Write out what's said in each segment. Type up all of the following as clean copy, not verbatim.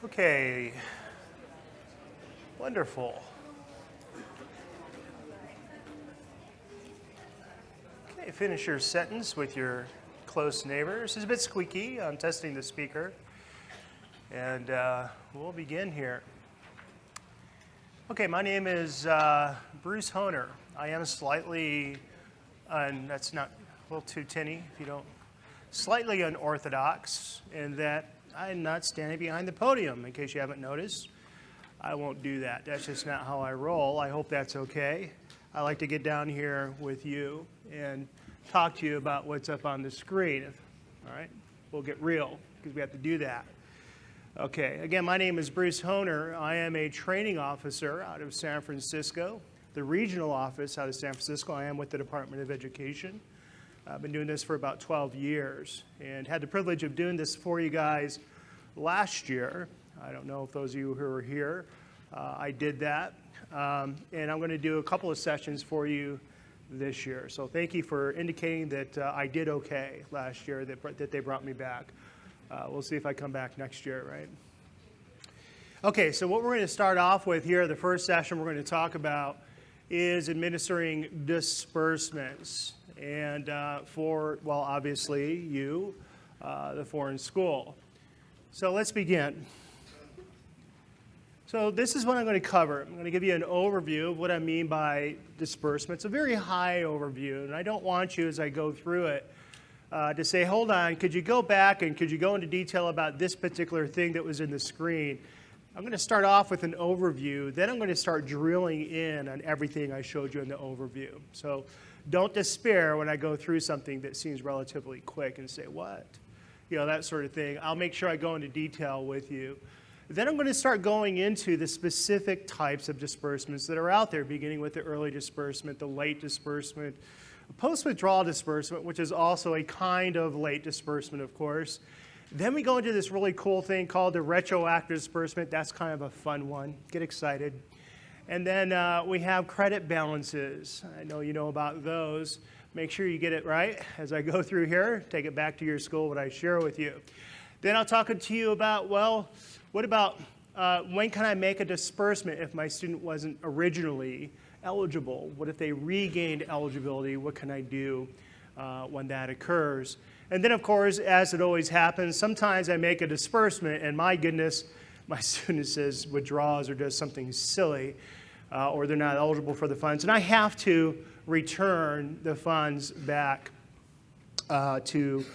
Okay, wonderful. Okay, finish your sentence with your close neighbors. It's a bit squeaky. I'm testing the speaker. And we'll begin here. Okay, my name is Bruce Honer. I am slightly, and that's not a little too tinny if you don't, slightly unorthodox in that I'm not standing behind the podium, in case you haven't noticed. I won't do that. That's just not how I roll. I hope that's okay. I like to get down here with you and talk to you about what's up on the screen. All right? We'll get real because we have to do that. Okay, again, my name is Bruce Honer. I am a training officer out of San Francisco, the regional office out of San Francisco. I am with the Department of Education. I've been doing this for about 12 years and had the privilege of doing this for you guys last year. I don't know if those of you who are here, I did that. And I'm going to do a couple of sessions for you this year. So thank you for indicating that I did okay last year, that they brought me back. We'll see if I come back next year, right? Okay, so what we're going to start off with here, the first session we're going to talk about is administering disbursements. And for, well, obviously, you, the foreign school. So let's begin. So this is what I'm going to cover. I'm going to give you an overview of what I mean by disbursements, a very high overview. And I don't want you, as I go through it, to say, hold on, could you go back and could you go into detail about this particular thing that was in the screen? I'm going to start off with an overview. Then I'm going to start drilling in on everything I showed you in the overview. So don't despair when I go through something that seems relatively quick and say, what? You know, that sort of thing. I'll make sure I go into detail with you. Then I'm going to start going into the specific types of disbursements that are out there, beginning with the early disbursement, the late disbursement, post-withdrawal disbursement, which is also a kind of late disbursement, of course. Then we go into this really cool thing called the retroactive disbursement. That's kind of a fun one. Get excited. And then we have credit balances. I know you know about those. Make sure you get it right as I go through here. Take it back to your school, what I share with you. Then I'll talk to you about, well, what about when can I make a disbursement if my student wasn't originally eligible? What if they regained eligibility? What can I do when that occurs? And then, of course, as it always happens, sometimes I make a disbursement, and my goodness, my student says withdraws or does something silly, or they're not eligible for the funds, and I have to return the funds back to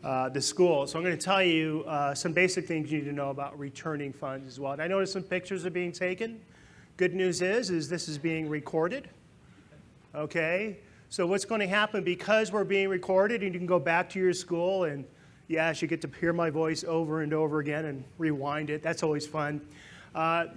the school. So I'm going to tell you some basic things you need to know about returning funds as well. And I noticed some pictures are being taken. Good news is this is being recorded. Okay? So what's going to happen, because we're being recorded, and you can go back to your school and, yes, you get to hear my voice over and over again and rewind it. That's always fun.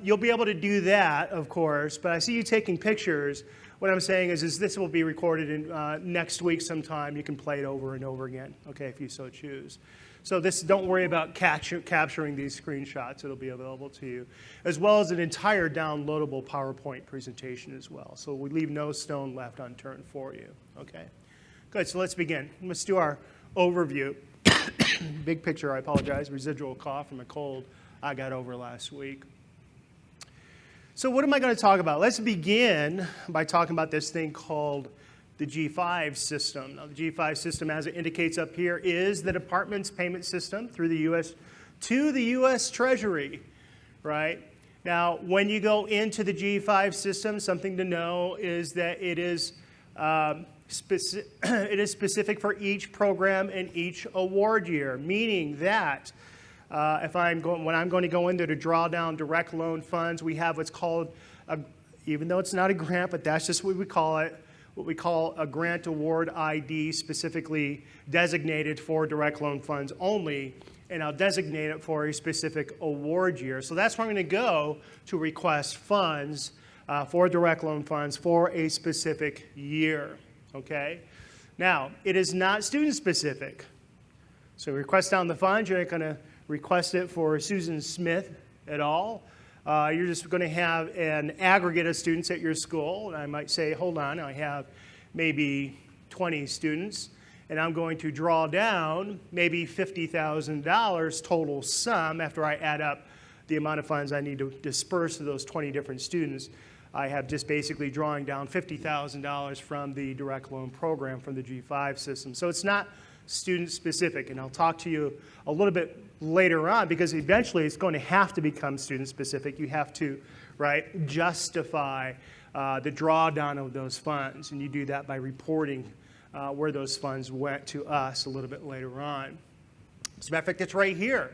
You'll be able to do that, of course, but I see you taking pictures. What I'm saying is this will be recorded in, next week sometime. You can play it over and over again, okay, if you so choose. So don't worry about capturing these screenshots. It'll be available to you, as well as an entire downloadable PowerPoint presentation as well. So we leave no stone left unturned for you, okay? Good, so let's begin. Let's do our overview. Big picture, I apologize, residual cough from a cold I got over last week. So what am I going to talk about? Let's begin by talking about this thing called the G5 system. Now, the G5 system, as it indicates up here, is the department's payment system through the U.S. to the U.S. Treasury, right? Now, when you go into the G5 system, something to know is that it is specific for each program and each award year, meaning that when I'm going to go into the drawdown direct loan funds, we have what's called, even though it's not a grant, but that's just what we call it, what we call a grant award ID, specifically designated for direct loan funds only, and I'll designate it for a specific award year. So that's where I'm going to go to request funds for direct loan funds for a specific year, okay? Now, it is not student specific. So request down the funds, you're not going to request it for Susan Smith at all. You're just going to have an aggregate of students at your school. And I might say, hold on, I have maybe 20 students, and I'm going to draw down maybe $50,000 total sum after I add up the amount of funds I need to disperse to those 20 different students, I have just basically drawing down $50,000 from the direct loan program from the G5 system. So it's not student specific, and I'll talk to you a little bit later on, because eventually it's going to have to become student specific. You have to, right, justify the drawdown of those funds, and you do that by reporting where those funds went to us a little bit later on. As a matter of fact, it's right here.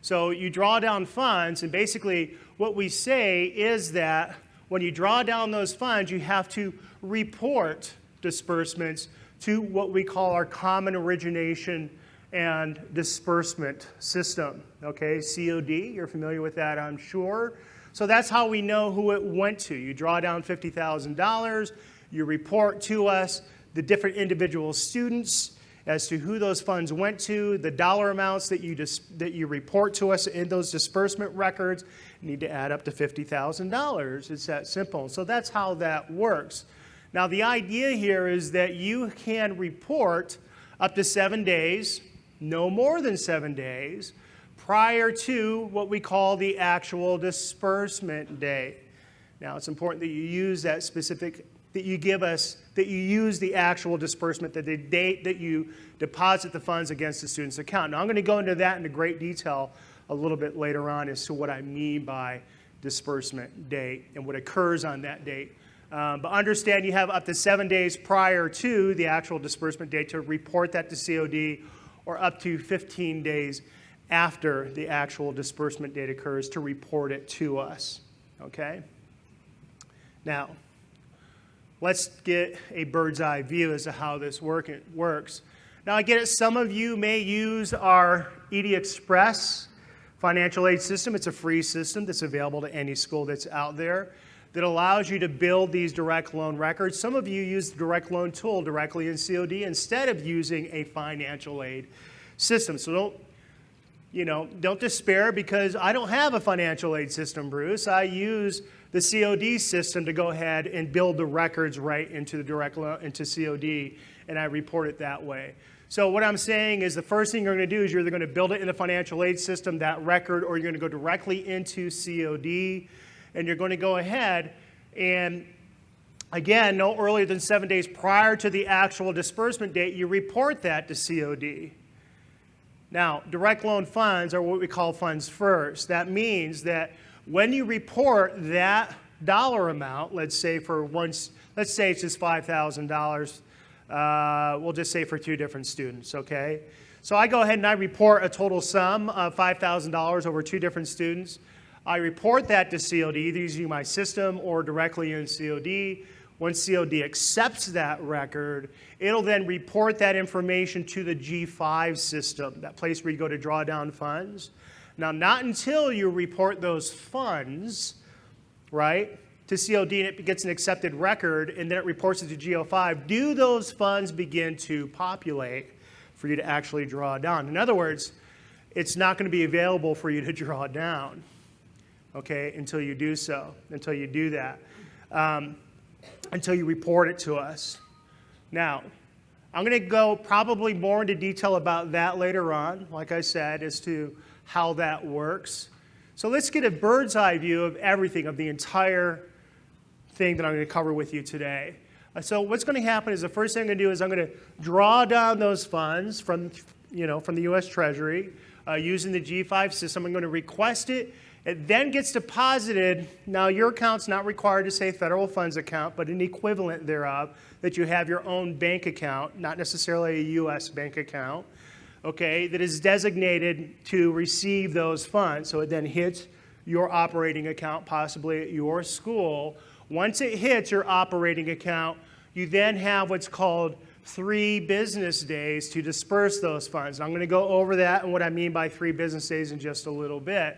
So you draw down funds, and basically what we say is that when you draw down those funds, you have to report disbursements to what we call our common origination and disbursement system. Okay, COD, you're familiar with that, I'm sure. So that's how we know who it went to. You draw down $50,000, you report to us the different individual students as to who those funds went to, the dollar amounts that you report to us in those disbursement records need to add up to $50,000. It's that simple. So that's how that works. Now the idea here is that you can report up to 7 days, no more than 7 days, prior to what we call the actual disbursement day. Now it's important that you use that specific, that you give us, that you use the actual disbursement, the date that you deposit the funds against the student's account. Now I'm going to go into that into great detail a little bit later on as to what I mean by disbursement date and what occurs on that date. But understand you have up to 7 days prior to the actual disbursement date to report that to COD, or up to 15 days after the actual disbursement date occurs to report it to us. Okay? Now, let's get a bird's eye view as to how this works. Now, I get it, some of you may use our ED Express financial aid system. It's a free system that's available to any school that's out there that allows you to build these direct loan records. Some of you use the direct loan tool directly in COD instead of using a financial aid system. So don't despair, because I don't have a financial aid system, Bruce. I use the COD system to go ahead and build the records right into the direct loan, into COD, and I report it that way. So what I'm saying is the first thing you're going to do is you're either going to build it in the financial aid system, that record, or you're going to go directly into COD, and you're going to go ahead and, again, no earlier than 7 days prior to the actual disbursement date, you report that to COD. Now, direct loan funds are what we call funds first. That means that when you report that dollar amount, let's say it's just $5,000, we'll just say for 2 different students, okay? So I go ahead and I report a total sum of $5,000 over 2 different students. I report that to COD, either using my system or directly in COD. Once COD accepts that record, it'll then report that information to the G5 system, that place where you go to draw down funds. Now, not until you report those funds, right, to COD and it gets an accepted record and then it reports it to GO5, do those funds begin to populate for you to actually draw down. In other words, it's not going to be available for you to draw down, okay, until you do so, until you do that, until you report it to us. Now, I'm going to go probably more into detail about that later on, like I said, as to how that works. So let's get a bird's eye view of everything, of the entire thing that I'm going to cover with you today. So what's going to happen is the first thing I'm going to do is I'm going to draw down those funds from the U.S. Treasury using the G5 system. I'm going to request it. It then gets deposited. Now, your account's not required to say federal funds account, but an equivalent thereof, that you have your own bank account, not necessarily a U.S. bank account, okay, that is designated to receive those funds. So it then hits your operating account, possibly at your school. Once it hits your operating account, you then have what's called 3 business days to disperse those funds. And I'm going to go over that and what I mean by 3 business days in just a little bit.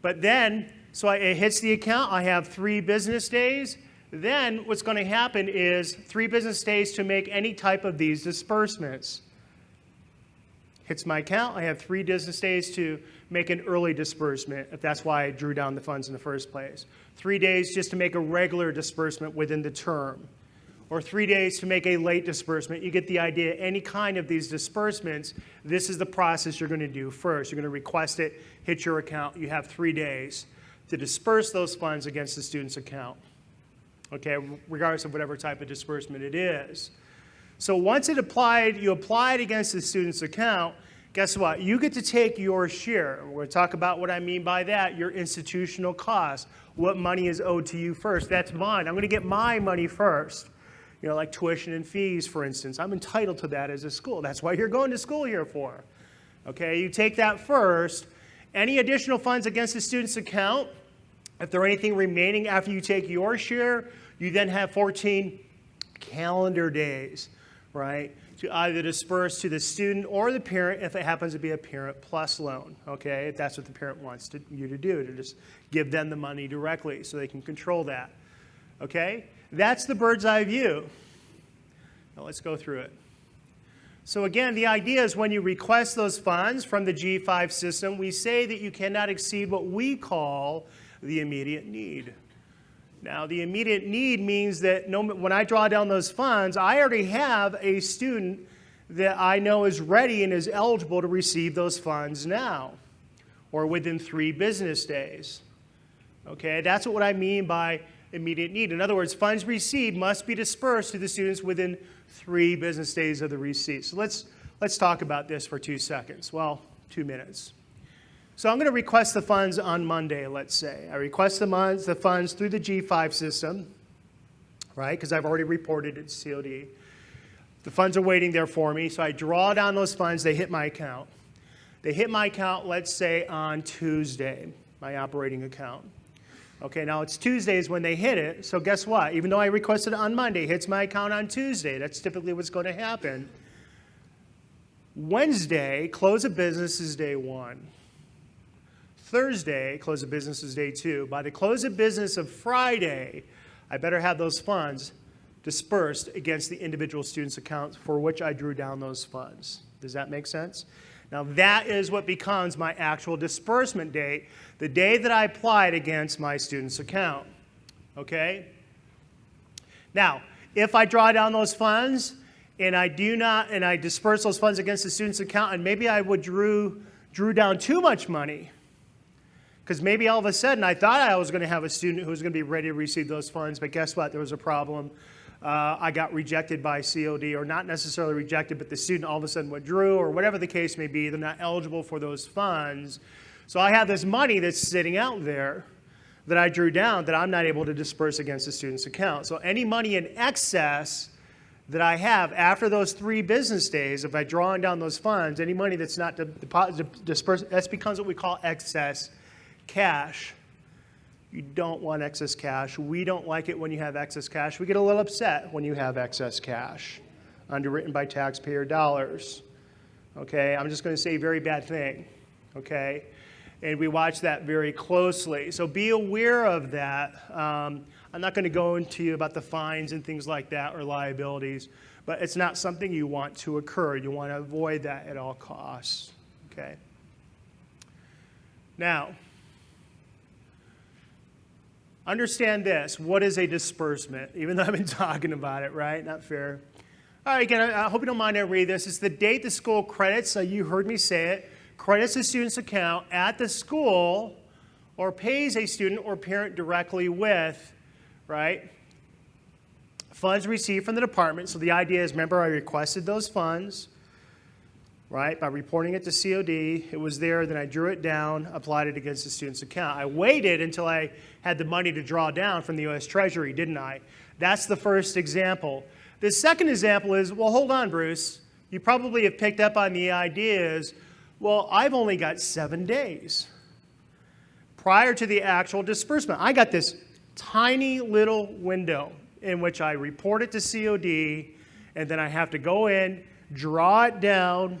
But then, so it hits the account, I have 3 business days. Then what's going to happen is 3 business days to make any type of these disbursements. Hits my account, I have 3 business days to make an early disbursement, if that's why I drew down the funds in the first place. 3 days just to make a regular disbursement within the term. or 3 days to make a late disbursement. You get the idea. Any kind of these disbursements, this is the process you're going to do first. You're going to request it, hit your account. You have 3 days to disperse those funds against the student's account, okay, regardless of whatever type of disbursement it is. So once you apply it against the student's account, guess what? You get to take your share. We're going to talk about what I mean by that, your institutional cost, what money is owed to you first. That's mine. I'm going to get my money first. You know, like tuition and fees, for instance. I'm entitled to that as a school. That's why you're going to school here for. Okay, you take that first. Any additional funds against the student's account, if there are anything remaining after you take your share, you then have 14 calendar days, right, to either disperse to the student or the parent if it happens to be a parent plus loan, okay, if that's what the parent wants you to do, to just give them the money directly so they can control that, okay? That's the bird's eye view. Now let's go through it. So again, the idea is when you request those funds from the G5 system, we say that you cannot exceed what we call the immediate need. Now, the immediate need means that when I draw down those funds, I already have a student that I know is ready and is eligible to receive those funds now or within 3 business days. Okay, that's what I mean by immediate need. In other words, funds received must be dispersed to the students within 3 business days of the receipt. So let's talk about this for 2 seconds. Well, 2 minutes. So I'm going to request the funds on Monday, let's say. I request the funds through the G5 system, right, because I've already reported it to COD. The funds are waiting there for me, so I draw down those funds. They hit my account. They hit my account, let's say, on Tuesday, my operating account. Okay, now it's Tuesdays when they hit it, so guess what? Even though I requested it on Monday, it hits my account on Tuesday. That's typically what's going to happen. Wednesday, close of business is day 1. Thursday, close of business is day 2. By the close of business of Friday, I better have those funds dispersed against the individual student's account for which I drew down those funds. Does that make sense? Now that is what becomes my actual disbursement date, the day that I applied against my student's account. Okay? Now, if I draw down those funds and I disperse those funds against the student's account, and maybe I drew down too much money, because maybe all of a sudden I thought I was going to have a student who was going to be ready to receive those funds, but guess what? There was a problem. I got rejected by COD, or not necessarily rejected, but the student all of a sudden withdrew, or whatever the case may be. They're not eligible for those funds. So I have this money that's sitting out there that I drew down that I'm not able to disperse against the student's account. So any money in excess that I have after those 3 business days, if I draw down those funds, any money that's not dispersed, that becomes what we call excess cash. You don't want excess cash. We don't like it when you have excess cash. We get a little upset when you have excess cash underwritten by taxpayer dollars. Okay, I'm just going to say very bad thing. Okay, and we watch that very closely. So be aware of that. I'm not going to go into you about the fines and things like that or liabilities, but it's not something you want to occur. You want to avoid that at all costs. Okay. Now, understand this. What is a disbursement? Even though I've been talking about it, right? Not fair. All right, again, I hope you don't mind I read this. It's the date the school credits, so you heard me say it, credits the student's account at the school or pays a student or parent directly with, right, funds received from the department. So the idea is, remember, I requested those funds, right, by reporting it to COD. It was there, then I drew it down, applied it against the student's account. I waited until I had the money to draw down from the U.S. Treasury, didn't I? That's the first example. The second example is, well, hold on, Bruce. You probably have picked up on the ideas, well, I've only got 7 days prior to the actual disbursement. I got this tiny little window in which I report it to COD, and then I have to go in, draw it down,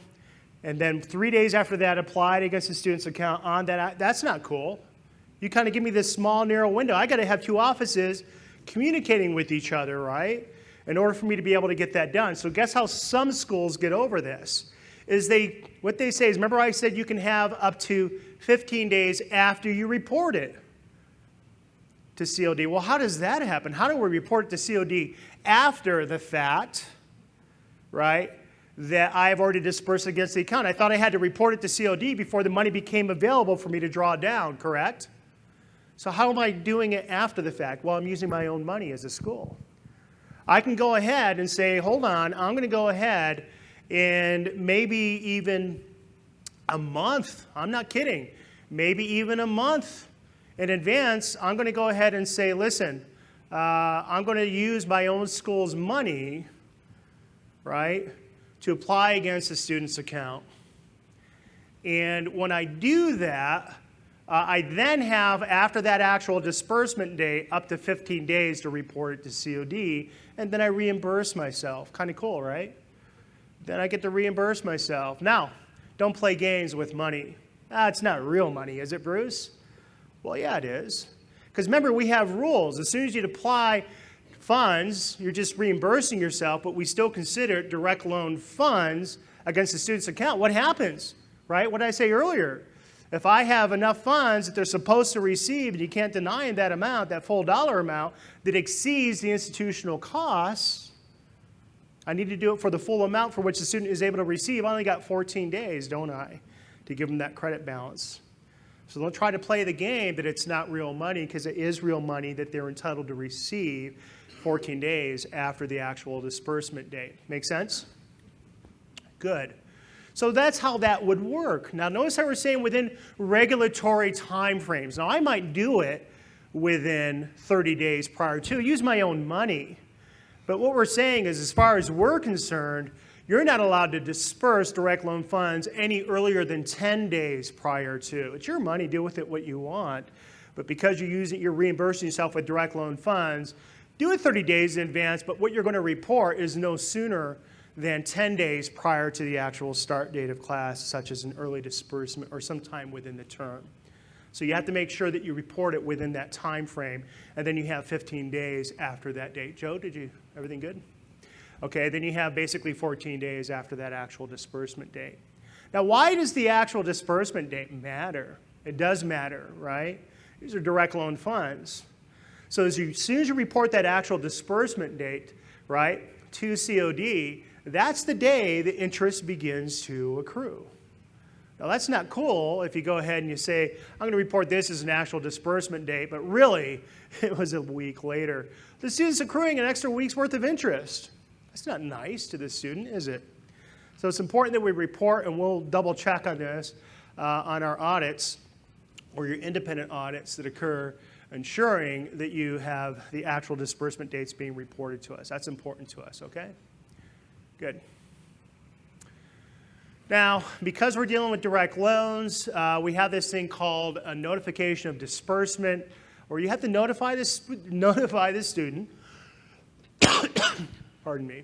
and then 3 days after that, apply it against the student's account on that. That's not cool. You kind of give me this small, narrow window. I got to have 2 offices communicating with each other, right, in order for me to be able to get that done. So guess how some schools get over this? What they say is, remember I said you can have up to 15 days after you report it. to COD. Well, how does that happen? How do we report it to COD after the fact, right, that I've already disbursed against the account? I thought I had to report it to COD before the money became available for me to draw down, correct? So how am I doing it after the fact? Well, I'm using my own money as a school. I can go ahead and say, hold on, I'm going to go ahead and maybe even a month, I'm not kidding, maybe even a month in advance, I'm going to go ahead and say, listen, I'm going to use my own school's money, right, to apply against the student's account. And when I do that, I then have, after that actual disbursement date, up to 15 days to report it to COD, and then I reimburse myself. Kind of cool, right? Then I get to reimburse myself. Now, don't play games with money. It's not real money, is it, Bruce? Well, yeah, it is. Because remember, we have rules. As soon as you apply funds, you're just reimbursing yourself, but we still consider it direct loan funds against the student's account. What happens, right? What did I say earlier? If I have enough funds that they're supposed to receive, and you can't deny that amount, that full dollar amount, that exceeds the institutional costs, I need to do it for the full amount for which the student is able to receive. I only got 14 days, don't I, to give them that credit balance. So don't try to play the game that it's not real money, because it is real money that they're entitled to receive 14 days after the actual disbursement date. Make sense? Good. So that's how that would work. Now notice how we're saying within regulatory time frames. Now I might do it within 30 days prior to, use my own money. But what we're saying is, as far as we're concerned, you're not allowed to disperse direct loan funds any earlier than 10 days prior to. It's your money, do with it what you want. But because you're reimbursing yourself with direct loan funds, do it 30 days in advance, but what you're going to report is no sooner than 10 days prior to the actual start date of class, such as an early disbursement or sometime within the term. So you have to make sure that you report it within that time frame, and then you have 15 days after that date. Joe, everything good? Okay, then you have basically 14 days after that actual disbursement date. Now, why does the actual disbursement date matter? It does matter, right? These are direct loan funds. So as soon as you report that actual disbursement date, right, to COD, that's the day the interest begins to accrue. Now, that's not cool if you go ahead and you say, I'm going to report this as an actual disbursement date, but really, it was a week later. The student's accruing an extra week's worth of interest. That's not nice to the student, is it? So it's important that we report, and we'll double check on this on our audits or your independent audits that occur, ensuring that you have the actual disbursement dates being reported to us. That's important to us, okay? Good. Now, because we're dealing with direct loans, we have this thing called a notification of disbursement, or you have to notify the student, pardon me,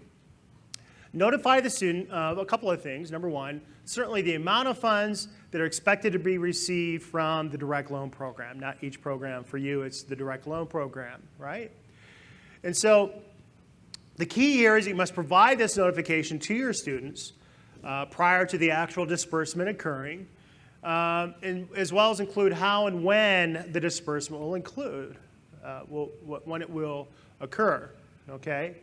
notify the student of a couple of things. Number one, certainly the amount of funds that are expected to be received from the direct loan program. Not each program for you, it's the direct loan program, right? And so the key here is you must provide this notification to your students prior to the actual disbursement occurring, and as well as include how and when the disbursement will when it will occur, okay?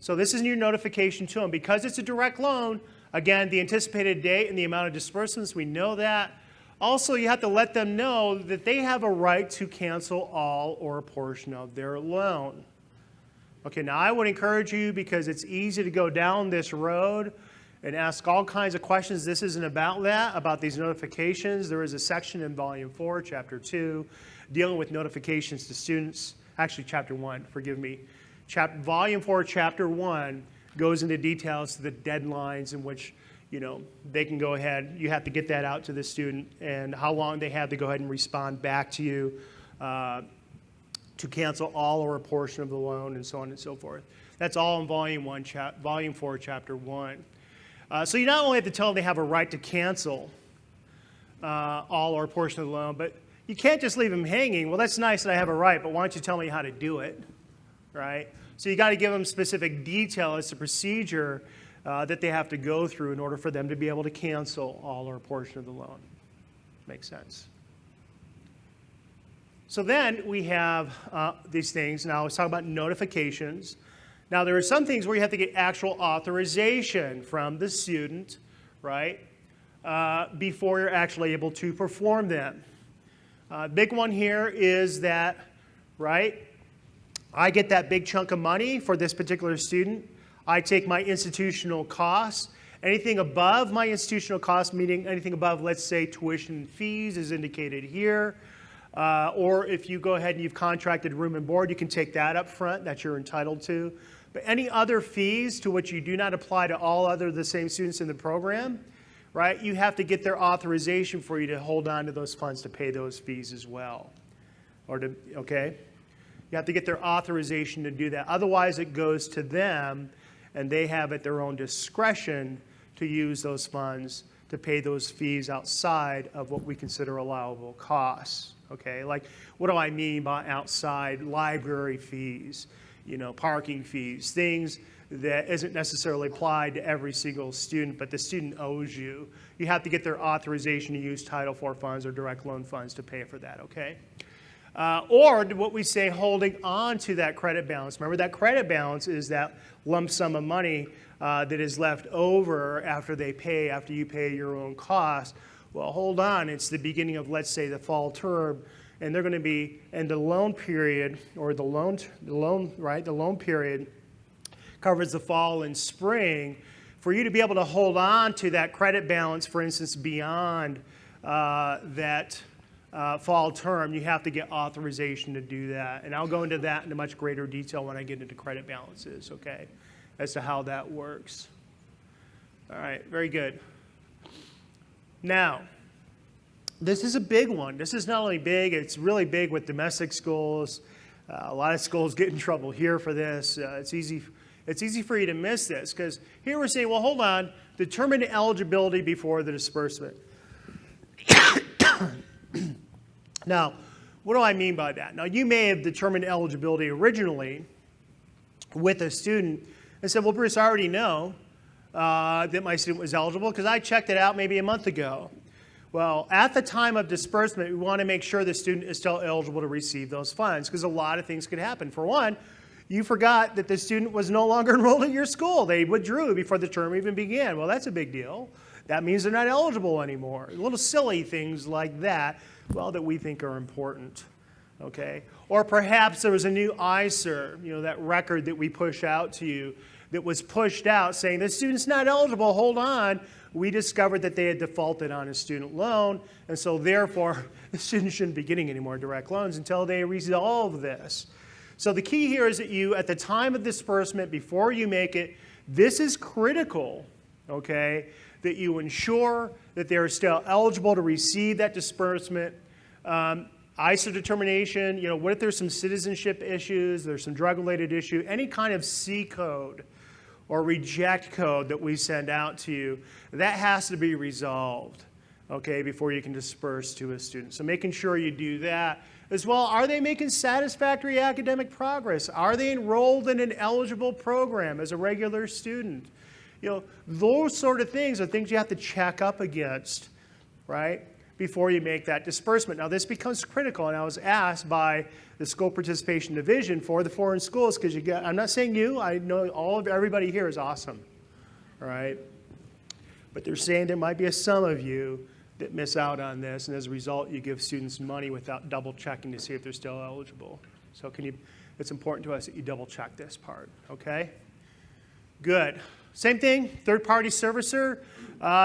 So this is your notification to them. Because it's a direct loan, again, the anticipated date and the amount of disbursements, we know that. Also, you have to let them know that they have a right to cancel all or a portion of their loan. Okay, now I would encourage you, because it's easy to go down this road and ask all kinds of questions. This isn't about that, about these notifications. There is a section in Volume 4, Chapter 2, dealing with notifications to students. Actually, Chapter 1, forgive me. Volume 4, Chapter 1 goes into details to the deadlines in which, they can go ahead. You have to get that out to the student, and how long they have to go ahead and respond back to you to cancel all or a portion of the loan, and so on and so forth. That's all in Volume 4, Chapter 1. So you not only have to tell them they have a right to cancel all or a portion of the loan, but you can't just leave them hanging. Well, that's nice that I have a right, but why don't you tell me how to do it, right? So you got to give them specific detail as to procedure that they have to go through in order for them to be able to cancel all or a portion of the loan. Makes sense. So then we have these things. Now let's talk about notifications. Now there are some things where you have to get actual authorization from the student, right, before you're actually able to perform them. Big one here is that, right, I get that big chunk of money for this particular student. I take my institutional costs. Anything above my institutional costs, meaning anything above, let's say, tuition and fees is indicated here. Or if you go ahead and you've contracted room and board, you can take that up front that you're entitled to. But any other fees to which you do not apply to all other the same students in the program, right, you have to get their authorization for you to hold on to those funds to pay those fees as well. Okay? You have to get their authorization to do that. Otherwise, it goes to them, and they have at their own discretion to use those funds to pay those fees outside of what we consider allowable costs. Okay, like what do I mean by outside? Library fees, parking fees, things that isn't necessarily applied to every single student, but the student owes you. You have to get their authorization to use Title IV funds or direct loan funds to pay for that, okay? Or what we say, holding on to that credit balance. Remember, that credit balance is that lump sum of money that is left over after you pay your own costs. Well, hold on, it's the beginning of, let's say, the fall term, and they're going to be in the loan period, or the loan period covers the fall and spring. For you to be able to hold on to that credit balance, for instance, beyond that fall term, you have to get authorization to do that. And I'll go into that in much greater detail when I get into credit balances, okay, as to how that works. All right, very good. Now, this is a big one. This is not only big, it's really big with domestic schools. A lot of schools get in trouble here for this. It's easy for you to miss this, because here we're saying, well, hold on, determine eligibility before the disbursement. Now, what do I mean by that? Now, you may have determined eligibility originally with a student and said, well, Bruce, I already know that my student was eligible because I checked it out maybe a month ago. Well, at the time of disbursement, we want to make sure the student is still eligible to receive those funds, because a lot of things could happen. For one, you forgot that the student was no longer enrolled at your school. They withdrew before the term even began. Well, that's a big deal. That means they're not eligible anymore. Little silly things like that, well, that we think are important, okay? Or perhaps there was a new ISER, that record that we push out to you, that was pushed out saying the student's not eligible, hold on. We discovered that they had defaulted on a student loan, and so therefore the student shouldn't be getting any more direct loans until they resolve this. So the key here is that you, at the time of disbursement, before you make it, this is critical, okay, that you ensure that they're still eligible to receive that disbursement. ISER determination, what if there's some citizenship issues, there's some drug-related issue, any kind of C code or reject code that we send out to you, that has to be resolved, okay, before you can disperse to a student. So making sure you do that. As well, are they making satisfactory academic progress? Are they enrolled in an eligible program as a regular student? Those sort of things are things you have to check up against, right, before you make that disbursement. Now, this becomes critical, and I was asked by the School Participation Division for the foreign schools, because I'm not saying you, I know everybody here is awesome, all right? But they're saying there might be some of you that miss out on this, and as a result, you give students money without double checking to see if they're still eligible. So it's important to us that you double check this part, okay? Good. Same thing, third-party servicer,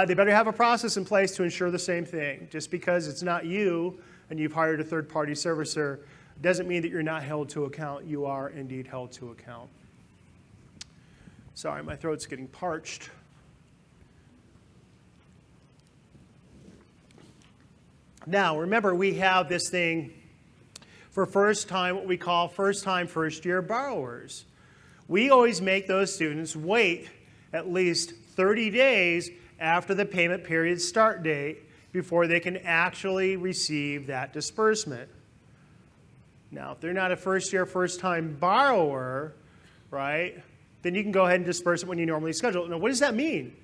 they better have a process in place to ensure the same thing. Just because it's not you and you've hired a third-party servicer doesn't mean that you're not held to account. You are indeed held to account. Sorry, my throat's getting parched. Now, remember, we have this thing for first-time, what we call first-time, first-year borrowers. We always make those students wait at least 30 days after the payment period start date before they can actually receive that disbursement. Now, if they're not a first-year, first-time borrower, right, then you can go ahead and disburse it when you normally schedule it. Now, what does that mean?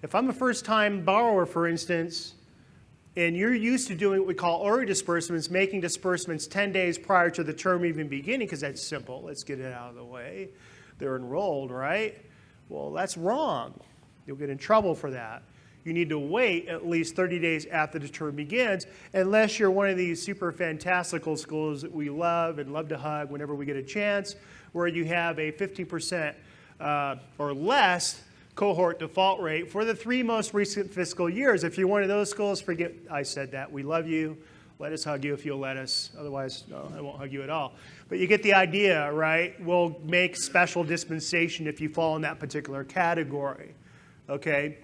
If I'm a first-time borrower, for instance, and you're used to doing what we call early disbursements, making disbursements 10 days prior to the term even beginning, because that's simple. Let's get it out of the way. They're enrolled, right? Well, that's wrong. You'll get in trouble for that. You need to wait at least 30 days after the term begins, unless you're one of these super fantastical schools that we love and love to hug whenever we get a chance, where you have a 15% or less cohort default rate for the 3 most recent fiscal years. If you're one of those schools, forget I said that. We love you. Let us hug you if you'll let us. Otherwise, no, I won't hug you at all. But you get the idea, right? We'll make special dispensation if you fall in that particular category, okay?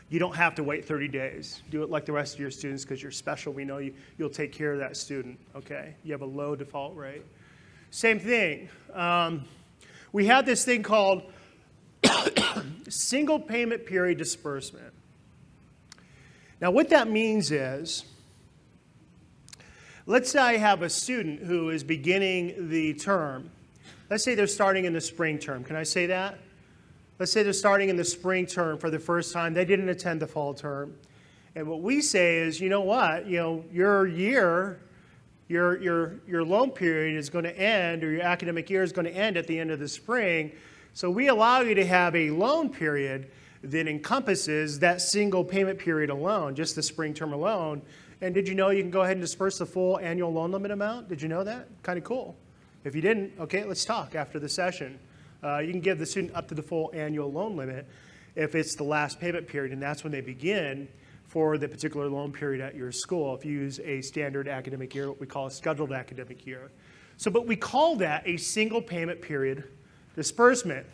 You don't have to wait 30 days. Do it like the rest of your students because you're special. We know you'll take care of that student, okay? You have a low default rate. Same thing. We have this thing called single payment period disbursement. Now, what that means is, let's say I have a student who is beginning the term. Let's say they're starting in the spring term. Can I say that? Let's say they're starting in the spring term for the first time. They didn't attend the fall term. And what we say is, you know what? You know, your year, your loan period is going to end, or your academic year is going to end at the end of the spring. So we allow you to have a loan period that encompasses that single payment period alone, just the spring term alone. And did you know you can go ahead and disperse the full annual loan limit amount? Did you know that? Kind of cool. If you didn't, okay, let's talk after the session. You can give the student up to the full annual loan limit if it's the last payment period, and that's when they begin for the particular loan period at your school. If you use a standard academic year, what we call a scheduled academic year. So, but we call that a single payment period disbursement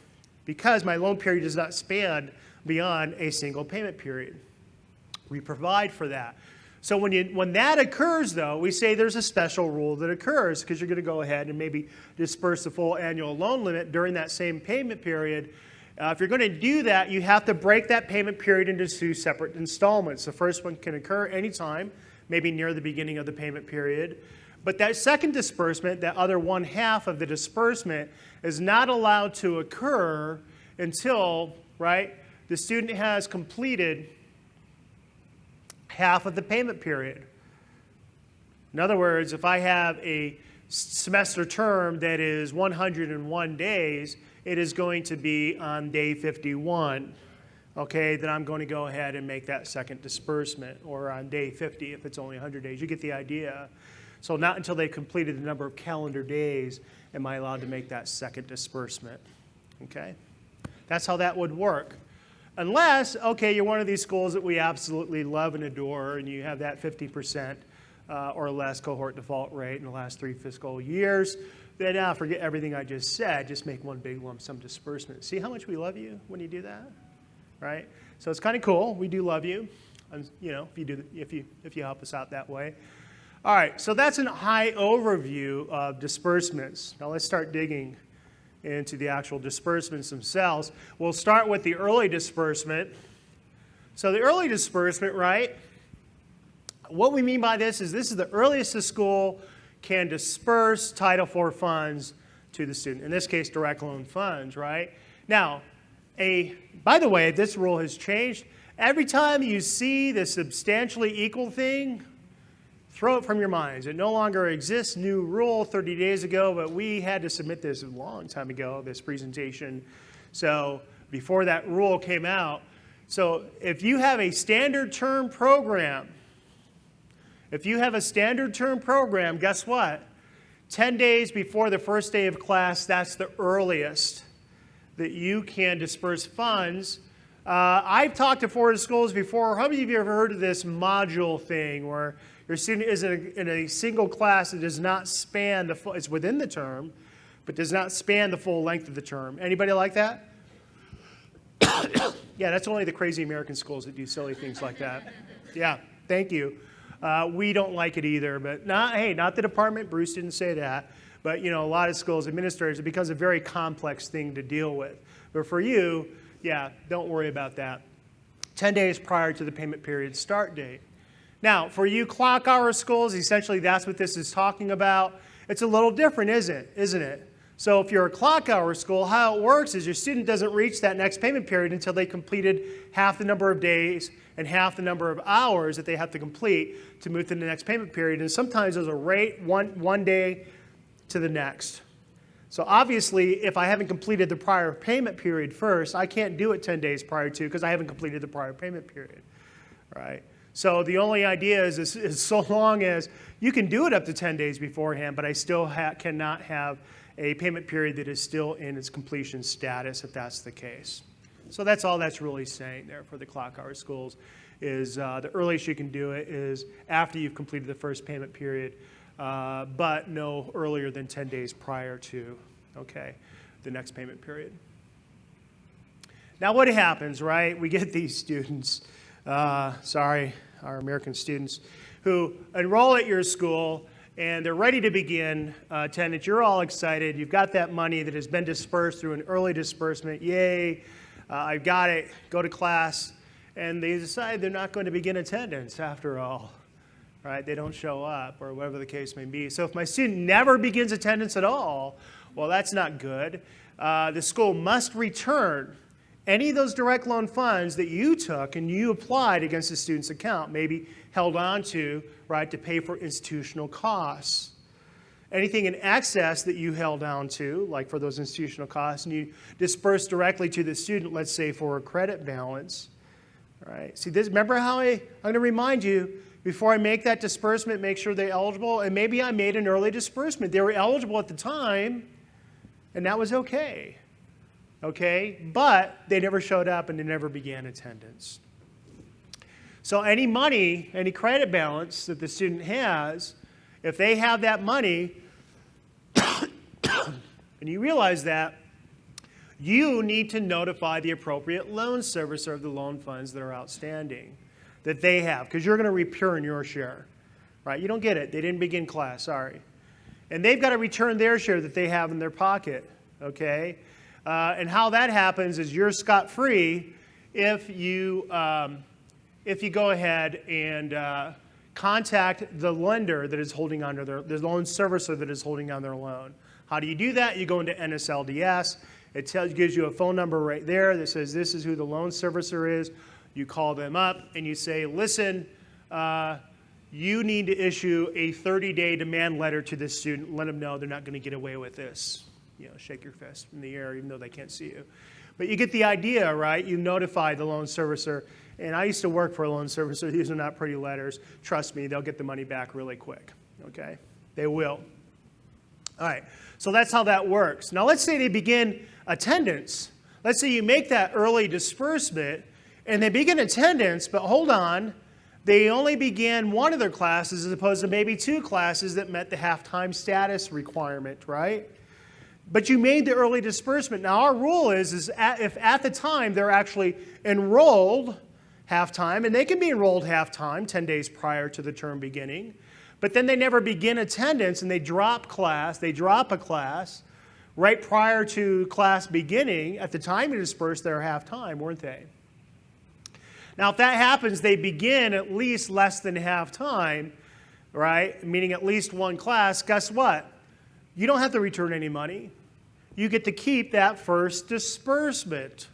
because my loan period does not span beyond a single payment period. We provide for that. So when that occurs, though, we say there's a special rule that occurs because you're going to go ahead and maybe disperse the full annual loan limit during that same payment period. If you're going to do that, you have to break that payment period into 2 separate installments. The first one can occur anytime, maybe near the beginning of the payment period. But that second disbursement, that other 1/2 of the disbursement, is not allowed to occur until, right, the student has completed half of the payment period. In other words, if I have a semester term that is 101 days, it is going to be on day 51, okay, then I'm going to go ahead and make that second disbursement, or on day 50 if it's only 100 days. You get the idea. So not until they've completed the number of calendar days am I allowed to make that second disbursement, okay? That's how that would work. Unless, okay, you're one of these schools that we absolutely love and adore, and you have that 50% or less cohort default rate in the last 3 fiscal years, then now forget everything I just said. Just make one big lump sum disbursement. See how much we love you when you do that, right? So it's kind of cool. We do love you, you know, if you help us out that way. All right, so that's a high overview of disbursements. Now let's start digging into the actual disbursements themselves. We'll start with the early disbursement. So the early disbursement, right? What we mean by this is the earliest the school can disperse Title IV funds to the student. In this case, direct loan funds, right? Now, by the way, this rule has changed. Every time you see the substantially equal thing, throw it from your minds. It no longer exists. New rule 30 days ago, but we had to submit this a long time ago, this presentation. So before that rule came out. So if you have a standard term program, guess what? 10 days before the first day of class, that's the earliest that you can disperse funds. I've talked to Florida schools before. How many of you have ever heard of this module thing where your student is in a single class that does not span the full, it's within the term, but does not span the full length of the term? Anybody like that? Yeah, that's only the crazy American schools that do silly things like that. Yeah, thank you. We don't like it either, but not the department. Bruce didn't say that. But you know, a lot of schools, administrators, it becomes a very complex thing to deal with. But for you, yeah, don't worry about that. 10 days prior to the payment period start date. Now, for you clock hour schools, essentially that's what this is talking about. It's a little different, isn't it? So if you're a clock hour school, how it works is your student doesn't reach that next payment period until they completed half the number of days and half the number of hours that they have to complete to move to the next payment period. And sometimes there's a rate one day to the next. So obviously, if I haven't completed the prior payment period first, I can't do it 10 days prior to because I haven't completed the prior payment period, right? So the only idea is so long as you can do it up to 10 days beforehand, but I still cannot have a payment period that is still in its completion status if that's the case. So that's all that's really saying there for the clock hour schools is the earliest you can do it is after you've completed the first payment period, but no earlier than 10 days prior to, okay, the next payment period. Now what happens, right? We get these students, our American students, who enroll at your school and they're ready to begin attendance. You're all excited. You've got that money that has been dispersed through an early disbursement. Yay, I've got it. Go to class. And they decide they're not going to begin attendance after all, right? They don't show up or whatever the case may be. So if my student never begins attendance at all, well, that's not good. The school must return any of those direct loan funds that you took and you applied against the student's account, maybe held on to, right, to pay for institutional costs. Anything in excess that you held on to, like for those institutional costs, and you disperse directly to the student, let's say for a credit balance, right? See, this, remember how I'm going to remind you, before I make that disbursement, make sure they're eligible, and maybe I made an early disbursement. They were eligible at the time, and that was okay. Okay, but they never showed up and they never began attendance. So any money, any credit balance that the student has, if they have that money, and you realize that, you need to notify the appropriate loan servicer of the loan funds that are outstanding, that they have, because you're going to return your share, right? You don't get it. They didn't begin class, sorry. And they've got to return their share that they have in their pocket, okay? And how that happens is you're scot-free if you go ahead and contact the lender that is holding on to the loan servicer that is holding on their loan. How do you do that? You go into NSLDS. It gives you a phone number right there that says this is who the loan servicer is. You call them up and you say, listen, you need to issue a 30-day demand letter to this student. Let them know they're not going to get away with this. You know, shake your fist in the air even though they can't see you. But you get the idea, right? You notify the loan servicer. And I used to work for a loan servicer. These are not pretty letters. Trust me, they'll get the money back really quick, okay? They will. All right, so that's how that works. Now let's say they begin attendance. Let's say you make that early disbursement and they begin attendance, but hold on, they only began one of their classes as opposed to maybe two classes that met the half-time status requirement, right? But you made the early disbursement. Now our rule is if at the time they're actually enrolled half-time, and they can be enrolled half-time 10 days prior to the term beginning, but then they never begin attendance and they drop a class right prior to class beginning. At the time you dispersed, they're half-time, weren't they? Now if that happens, they begin at least less than half-time, right? Meaning at least one class. Guess what? You don't have to return any money. You get to keep that first disbursement.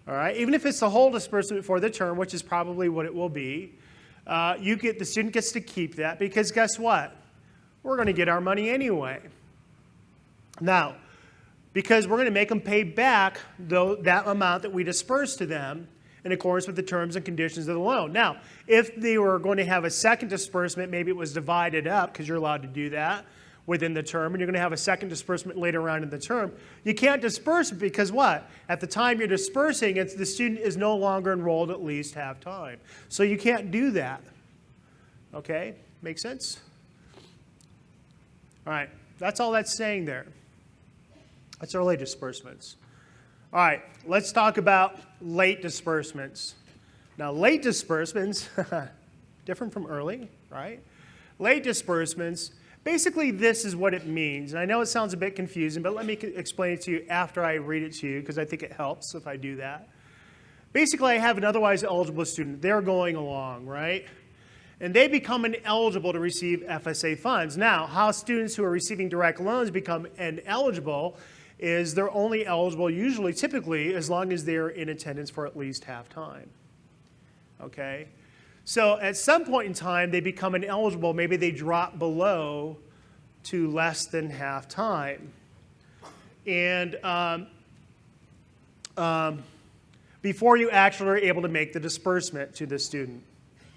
All right, even if it's the whole disbursement for the term, which is probably what it will be, the student gets to keep that because guess what? We're going to get our money anyway. Now, because we're going to make them pay back that amount that we dispersed to them in accordance with the terms and conditions of the loan. Now, if they were going to have a second disbursement, maybe it was divided up because you're allowed to do that within the term, and you're going to have a second disbursement later on in the term, you can't disperse it because what? At the time you're dispersing, the student is no longer enrolled at least half-time. So you can't do that. Okay? Make sense? All right. That's all that's saying there. That's early disbursements. All right. Let's talk about late disbursements. Now, late disbursements, different from early, right? Late disbursements, basically, this is what it means. And I know it sounds a bit confusing, but let me explain it to you after I read it to you, because I think it helps if I do that. Basically, I have an otherwise eligible student. They're going along, right? and they become ineligible to receive FSA funds. Now, how students who are receiving direct loans become ineligible is they're only eligible usually, typically, as long as they're in attendance for at least half time. Okay? So at some point in time, they become ineligible. Maybe they drop below to less than half time. And before you actually are able to make the disbursement to the student.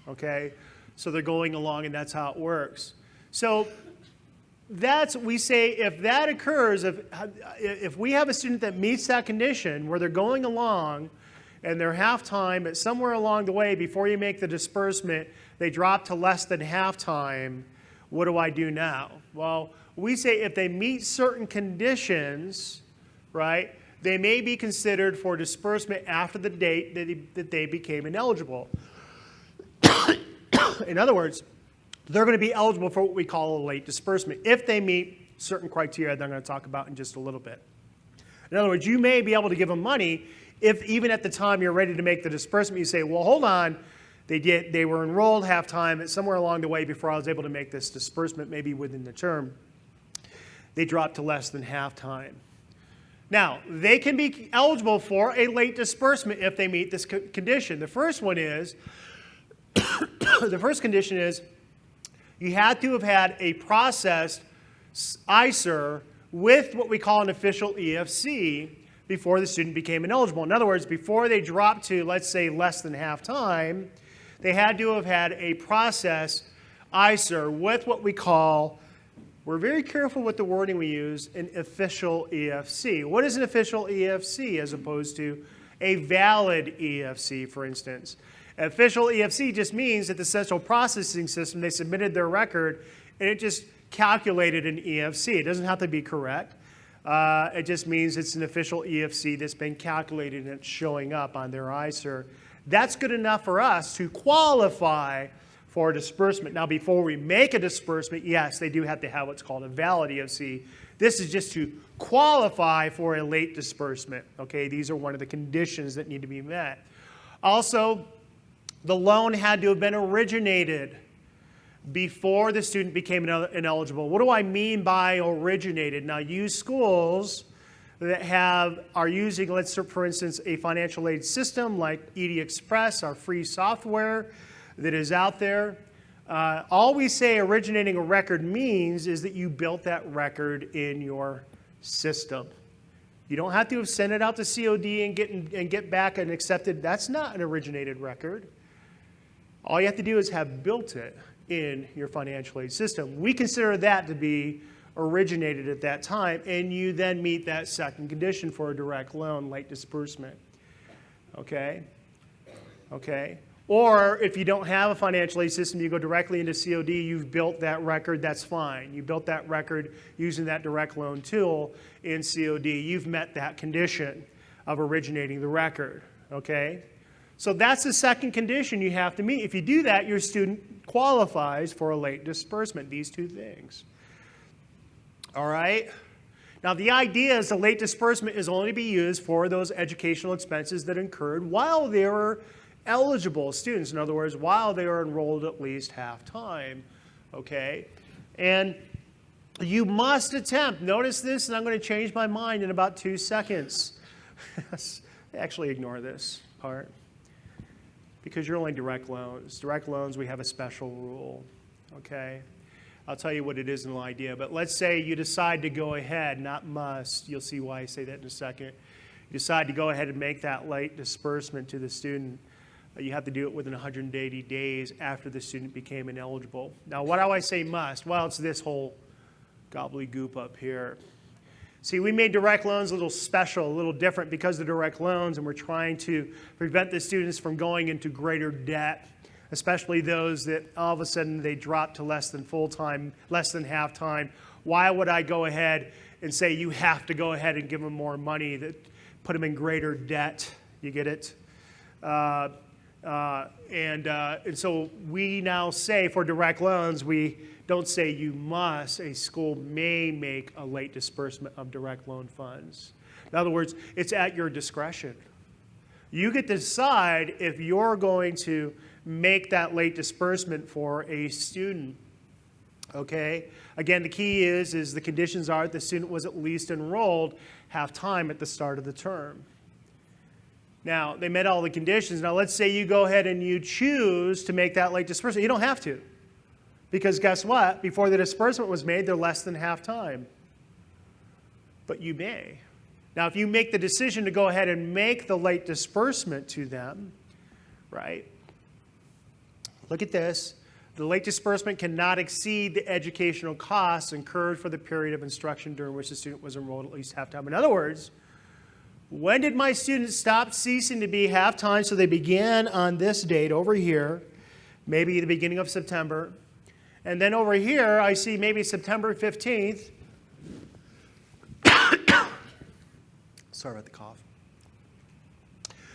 Okay? So they're going along, and that's how it works. So we say if that occurs, if we have a student that meets that condition where they're going along and they're half time, but somewhere along the way before you make the disbursement, they drop to less than half time, what do I do now? Well, we say if they meet certain conditions, right, they may be considered for disbursement after the date that they became ineligible. In other words, they're going to be eligible for what we call a late disbursement if they meet certain criteria that I'm going to talk about in just a little bit. In other words, you may be able to give them money if even at the time you're ready to make the disbursement, you say, well, hold on, they were enrolled half-time, and somewhere along the way before I was able to make this disbursement, maybe within the term, they dropped to less than half-time. Now, they can be eligible for a late disbursement if they meet this condition. The first one is, the first condition is, you had to have had a processed ISER with what we call an official EFC before the student became ineligible. In other words, before they dropped to, let's say, less than half time, they had to have had a processed ISER with what we call, we're very careful with the wording we use, an official EFC. What is an official EFC as opposed to a valid EFC, for instance? Official EFC just means that the central processing system, they submitted their record, and it just calculated an EFC. It doesn't have to be correct. It just means it's an official EFC that's been calculated and it's showing up on their ISER. That's good enough for us to qualify for a disbursement. Now, before we make a disbursement, yes, they do have to have what's called a valid EFC. This is just to qualify for a late disbursement. Okay, these are one of the conditions that need to be met. Also, the loan had to have been originated before the student became ineligible. What do I mean by originated? Now, you schools that are using, let's say, for instance, a financial aid system like ED Express, our free software that is out there. All we say originating a record means is that you built that record in your system. You don't have to have sent it out to COD and get back and accepted. That's not an originated record. All you have to do is have built it in your financial aid system. We consider that to be originated at that time, and you then meet that second condition for a direct loan, late disbursement. Okay? Okay? Or if you don't have a financial aid system, you go directly into COD, you've built that record, that's fine. You built that record using that direct loan tool in COD. You've met that condition of originating the record. Okay? So that's the second condition you have to meet. If you do that, your student qualifies for a late disbursement, these two things. All right? Now, the idea is the late disbursement is only to be used for those educational expenses that incurred while they were eligible students. In other words, while they are enrolled at least half time. Okay? And you must attempt, notice this, and I'm going to change my mind in about 2 seconds. Actually, ignore this part. Because you're only direct loans. Direct loans, we have a special rule, okay? I'll tell you what it is in the idea, but let's say you decide to go ahead, not must, you'll see why I say that in a second. You decide to go ahead and make that late disbursement to the student. You have to do it within 180 days after the student became ineligible. Now, why do I say must? Well, it's this whole gobbledygook up here. See, we made direct loans a little special, a little different because they're direct loans, and we're trying to prevent the students from going into greater debt, especially those that all of a sudden they drop to less than full-time, less than half-time. Why would I go ahead and say you have to go ahead and give them more money, that put them in greater debt? You get it? And so we now say for direct loans, we don't say you must. A school may make a late disbursement of direct loan funds. In other words, it's at your discretion. You get to decide if you're going to make that late disbursement for a student. Okay? Again, the key is the conditions are the student was at least enrolled half-time at the start of the term. Now, they met all the conditions. Now, let's say you go ahead and you choose to make that late disbursement. You don't have to. Because guess what? Before the disbursement was made, they're less than half-time. But you may. Now, if you make the decision to go ahead and make the late disbursement to them, right? Look at this. The late disbursement cannot exceed the educational costs incurred for the period of instruction during which the student was enrolled at least half-time. In other words, when did my students stop ceasing to be half-time? So they began on this date over here, maybe the beginning of September. And then over here, I see maybe September 15th. Sorry about the cough.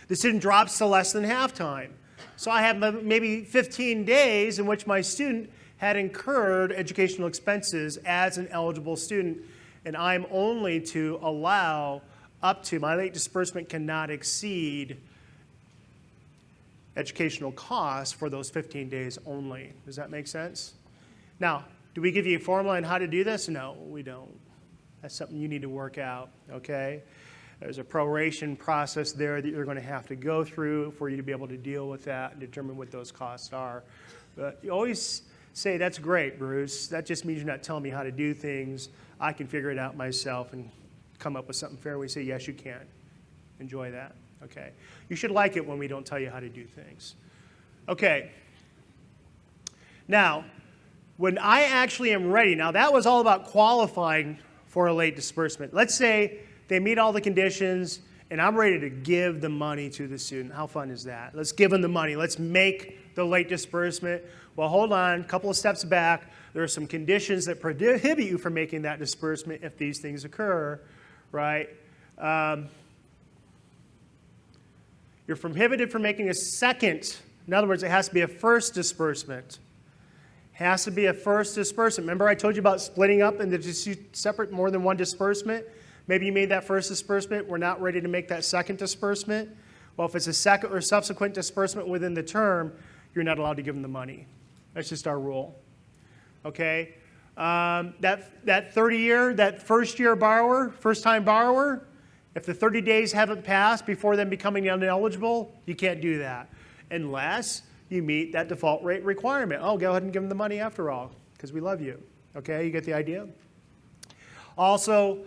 The student drops to less than half-time. So I have maybe 15 days in which my student had incurred educational expenses as an eligible student, and I'm only to allow up to, my late disbursement cannot exceed educational costs for those 15 days only. Does that make sense? Now, do we give you a formula on how to do this? No, we don't. That's something you need to work out, okay? There's a proration process there that you're going to have to go through for you to be able to deal with that and determine what those costs are. But you always say, that's great, Bruce. That just means you're not telling me how to do things. I can figure it out myself and come up with something fair. We say, yes, you can. Enjoy that, okay? You should like it when we don't tell you how to do things. Okay. Now, when I actually am ready, now that was all about qualifying for a late disbursement. Let's say they meet all the conditions, and I'm ready to give the money to the student. How fun is that? Let's give them the money. Let's make the late disbursement. Well, hold on, a couple of steps back. There are some conditions that prohibit you from making that disbursement if these things occur, right? You're prohibited from making a second. In other words, it has to be a first disbursement. Has to be a first disbursement. Remember I told you about splitting up into separate more than one disbursement? Maybe you made that first disbursement. We're not ready to make that second disbursement. Well, if it's a second or subsequent disbursement within the term, you're not allowed to give them the money. That's just our rule. Okay? That 30-year, that first-year borrower, first-time borrower, if the 30 days haven't passed before them becoming ineligible, you can't do that unless you meet that default rate requirement. Oh, go ahead and give them the money after all because we love you. Okay? You get the idea? Also,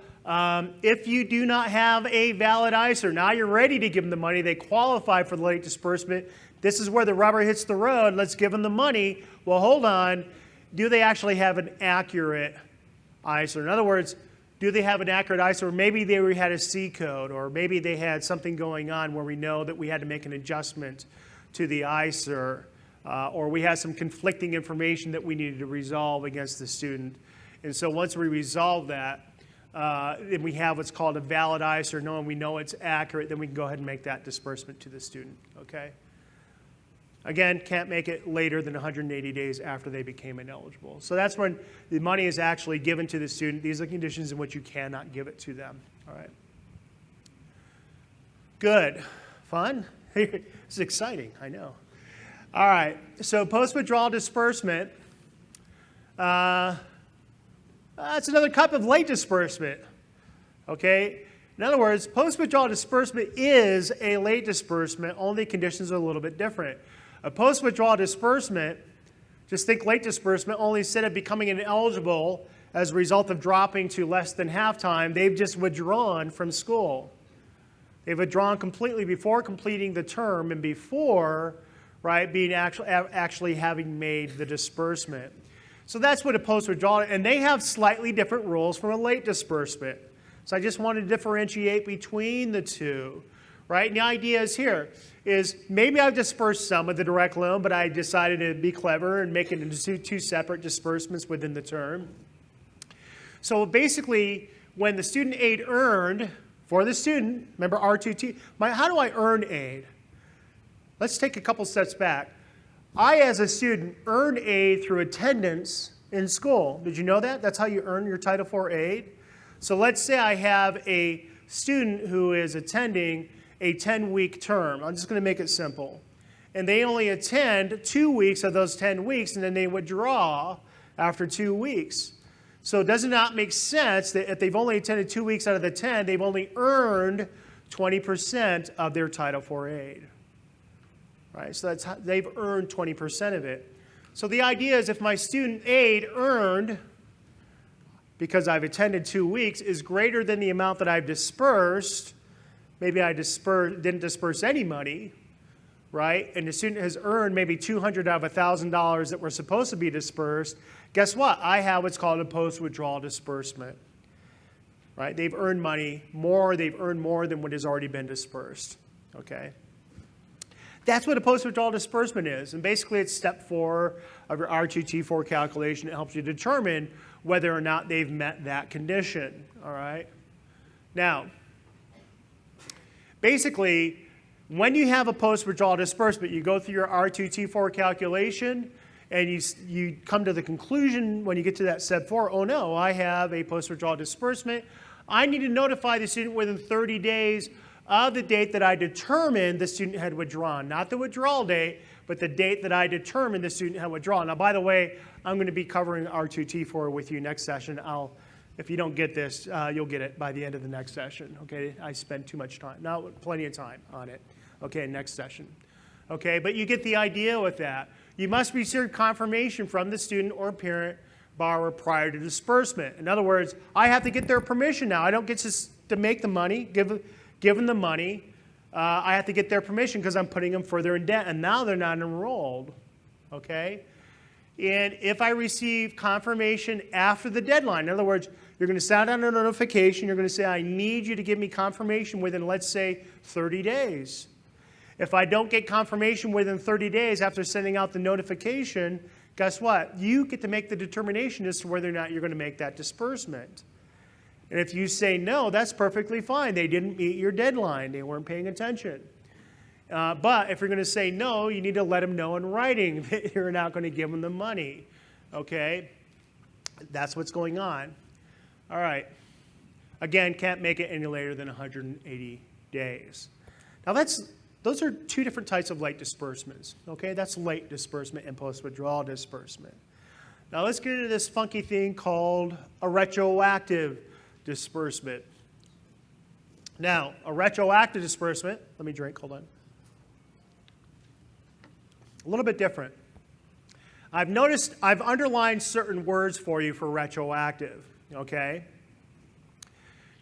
if you do not have a valid ISR, now you're ready to give them the money. They qualify for the late disbursement. This is where the rubber hits the road. Let's give them the money. Well, hold on. Do they actually have an accurate ISR? In other words, do they have an accurate ISR? Maybe they had a C code, or maybe they had something going on where we know that we had to make an adjustment to the ISR, or we had some conflicting information that we needed to resolve against the student. And so once we resolve that, and we have what's called a valid ISR, knowing we know it's accurate, then we can go ahead and make that disbursement to the student, okay? Again, can't make it later than 180 days after they became ineligible. So that's when the money is actually given to the student. These are conditions in which you cannot give it to them, all right? Good. Fun? This is exciting, I know. All right, so post-withdrawal disbursement, that's another cup of late disbursement, okay? In other words, post-withdrawal disbursement is a late disbursement, only conditions are a little bit different. A post-withdrawal disbursement, just think late disbursement, only instead of becoming ineligible as a result of dropping to less than half-time, they've just withdrawn from school. They've withdrawn completely before completing the term and before, right, being actually having made the disbursement. So that's what a post-withdrawal, and they have slightly different rules from a late disbursement. So I just wanted to differentiate between the two, right? And the idea is here is maybe I've dispersed some of the direct loan, but I decided to be clever and make it into two separate disbursements within the term. So basically, when the student aid earned for the student, remember R2T, how do I earn aid? Let's take a couple steps back. I, as a student, earn aid through attendance in school. Did you know that? That's how you earn your Title IV aid. So let's say I have a student who is attending a 10-week term. I'm just going to make it simple. and they only attend 2 weeks of those 10 weeks, and then they withdraw after 2 weeks. So does it not make sense that if they've only attended 2 weeks out of the 10, they've only earned 20% of their Title IV aid? Right? So they've earned 20% of it. So the idea is if my student aid earned, because I've attended 2 weeks, is greater than the amount that I've dispersed, maybe I didn't disperse any money, right? And the student has earned maybe $200 out of $1,000 that were supposed to be dispersed. Guess what? I have what's called a post-withdrawal disbursement, right? They've earned money more. They've earned more than what has already been dispersed, okay? That's what a post-withdrawal disbursement is. And basically, it's step 4 of your R2T4 calculation. It helps you determine whether or not they've met that condition, all right? Now, basically, when you have a post-withdrawal disbursement, you go through your R2T4 calculation, and you come to the conclusion when you get to that step 4, oh no, I have a post-withdrawal disbursement. I need to notify the student within 30 days of the date that I determined the student had withdrawn. Not the withdrawal date, but the date that I determined the student had withdrawn. Now, by the way, I'm going to be covering R2T4 with you next session. If you don't get this, you'll get it by the end of the next session. Okay, I spent too much time. Now, plenty of time on it. Okay, next session. Okay, but you get the idea with that. You must receive confirmation from the student or parent borrower prior to disbursement. In other words, I have to get their permission now. I don't get to make the money, give them the money. I have to get their permission because I'm putting them further in debt, and now they're not enrolled, okay? And if I receive confirmation after the deadline, in other words, you're going to send out a notification. You're going to say, I need you to give me confirmation within, let's say, 30 days. If I don't get confirmation within 30 days after sending out the notification, guess what? You get to make the determination as to whether or not you're going to make that disbursement. And if you say no, that's perfectly fine. They didn't meet your deadline. They weren't paying attention. But if you're going to say no, you need to let them know in writing that you're not going to give them the money. Okay? That's what's going on. All right. Again, can't make it any later than 180 days. Now, those are 2 different types of late disbursements. Okay? That's late disbursement and post-withdrawal disbursement. Now, let's get into this funky thing called a retroactive disbursement. Now, a retroactive disbursement, let me drink, hold on. A little bit different. I've underlined certain words for you for retroactive, okay?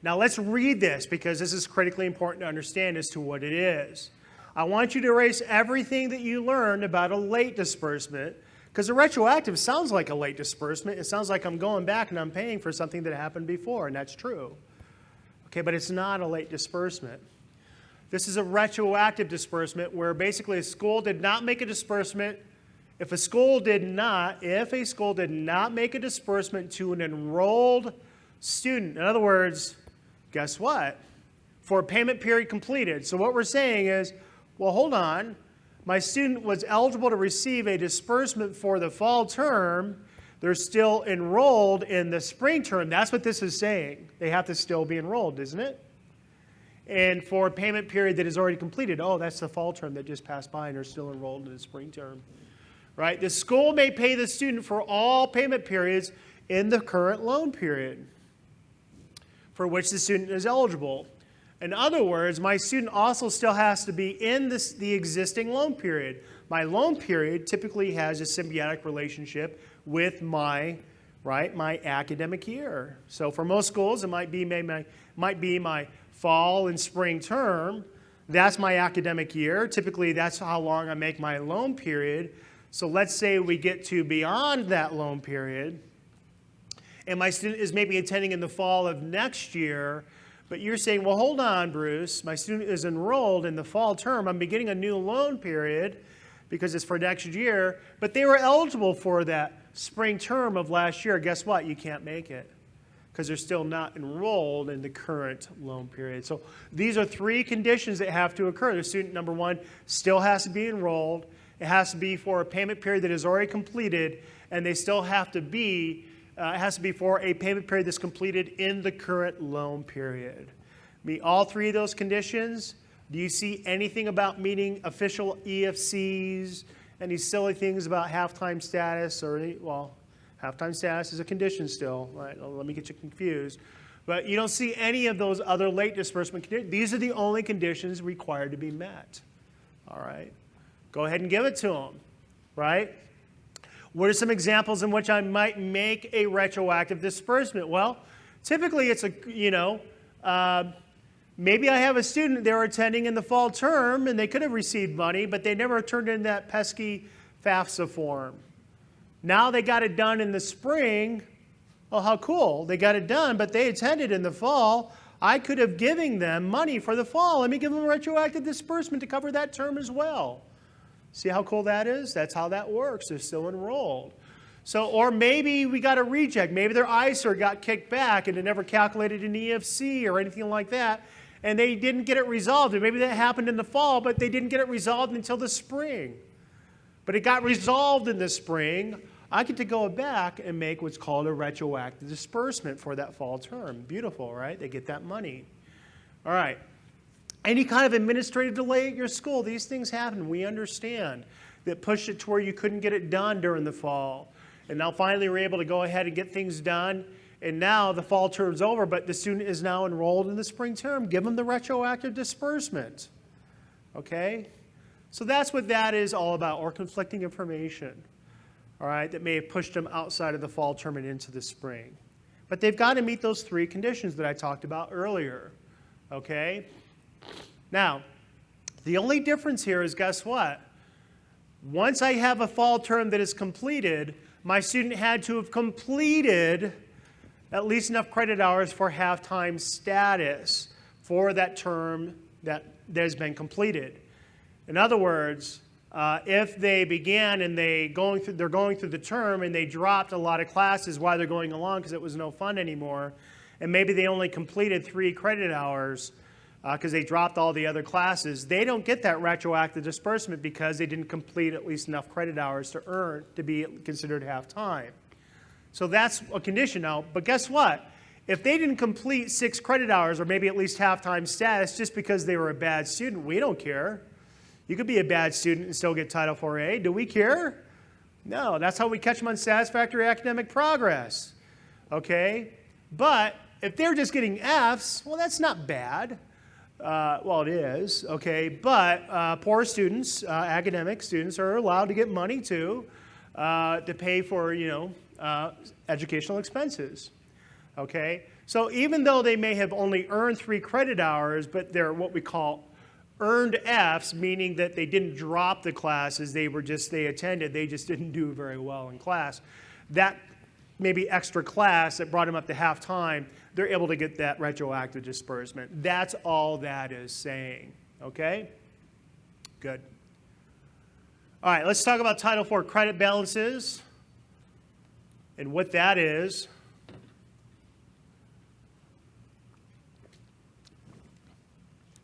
Now let's read this because this is critically important to understand as to what it is. I want you to erase everything that you learned about a late disbursement because a retroactive sounds like a late disbursement. It sounds like I'm going back and I'm paying for something that happened before, and that's true. Okay, but it's not a late disbursement. This is a retroactive disbursement where basically a school did not make a disbursement. If a school did not make a disbursement to an enrolled student, in other words, guess what? For a payment period completed. So what we're saying is, well, hold on. My student was eligible to receive a disbursement for the fall term. They're still enrolled in the spring term. That's what this is saying. They have to still be enrolled, isn't it? And for a payment period that is already completed, oh, that's the fall term that just passed by and they're still enrolled in the spring term. Right? The school may pay the student for all payment periods in the current loan period for which the student is eligible. In other words, my student also still has to be in the existing loan period. My loan period typically has a symbiotic relationship with my academic year. So for most schools, it might be my fall and spring term. That's my academic year. Typically, that's how long I make my loan period. So let's say we get to beyond that loan period, and my student is maybe attending in the fall of next year, but you're saying, well, hold on, Bruce. My student is enrolled in the fall term. I'm beginning a new loan period because it's for next year, but they were eligible for that spring term of last year. Guess what? You can't make it because they're still not enrolled in the current loan period. So these are 3 conditions that have to occur. The student, number 1, still has to be enrolled. It has to be for a payment period that is already completed, and they still have to be, it has to be for a payment period that's completed in the current loan period. Meet all 3 of those conditions, Do you see anything about meeting official EFCs, any silly things about halftime status or any, well, halftime status is a condition still, right? Let me get you confused. But you don't see any of those other late disbursement conditions. These are the only conditions required to be met. All right? Go ahead and give it to them, right? What are some examples in which I might make a retroactive disbursement? Well, typically it's maybe I have a student they were attending in the fall term and they could have received money, but they never turned in that pesky FSA form. Now they got it done in the spring. Oh, how cool. They got it done, but they attended in the fall. I could have given them money for the fall. Let me give them a retroactive disbursement to cover that term as well. See how cool that is? That's how that works. They're still enrolled. So, or maybe we got a reject. Maybe their ICER got kicked back and it never calculated an EFC or anything like that, and they didn't get it resolved. And maybe that happened in the fall, but they didn't get it resolved until the spring. But it got resolved in the spring. I get to go back and make what's called a retroactive disbursement for that fall term. Beautiful, right? They get that money. All right. Any kind of administrative delay at your school, these things happen. We understand that pushed it to where you couldn't get it done during the fall. And now finally we're able to go ahead and get things done. And now the fall term's over, but the student is now enrolled in the spring term. Give them the retroactive disbursement. Okay? So that's what that is all about, or conflicting information. All right, that may have pushed them outside of the fall term and into the spring. But they've got to meet those three conditions that I talked about earlier. Okay? Now, the only difference here is, guess what? Once I have a fall term that is completed, my student had to have completed at least enough credit hours for half-time status for that term that has been completed. In other words, if they began and they're going through the term and they dropped a lot of classes while they're going along because it was no fun anymore, and maybe they only completed 3 credit hours because they dropped all the other classes, they don't get that retroactive disbursement because they didn't complete at least enough credit hours to be considered half-time. So that's a condition now. But guess what? If they didn't complete 6 credit hours or maybe at least half-time status just because they were a bad student, we don't care. You could be a bad student and still get Title IV-A. Do we care? No, that's how we catch them on satisfactory academic progress. Okay? But if they're just getting Fs, well, that's not bad. Well, it is, okay? But poor students, academic students, are allowed to get money too to pay for, educational expenses. Okay? So even though they may have only earned 3 credit hours, but they're what we call earned Fs, meaning that they didn't drop the classes, they attended, they just didn't do very well in class. That maybe extra class that brought them up to half-time, they're able to get that retroactive disbursement. That's all that is saying, okay? Good. All right, let's talk about Title IV credit balances and what that is.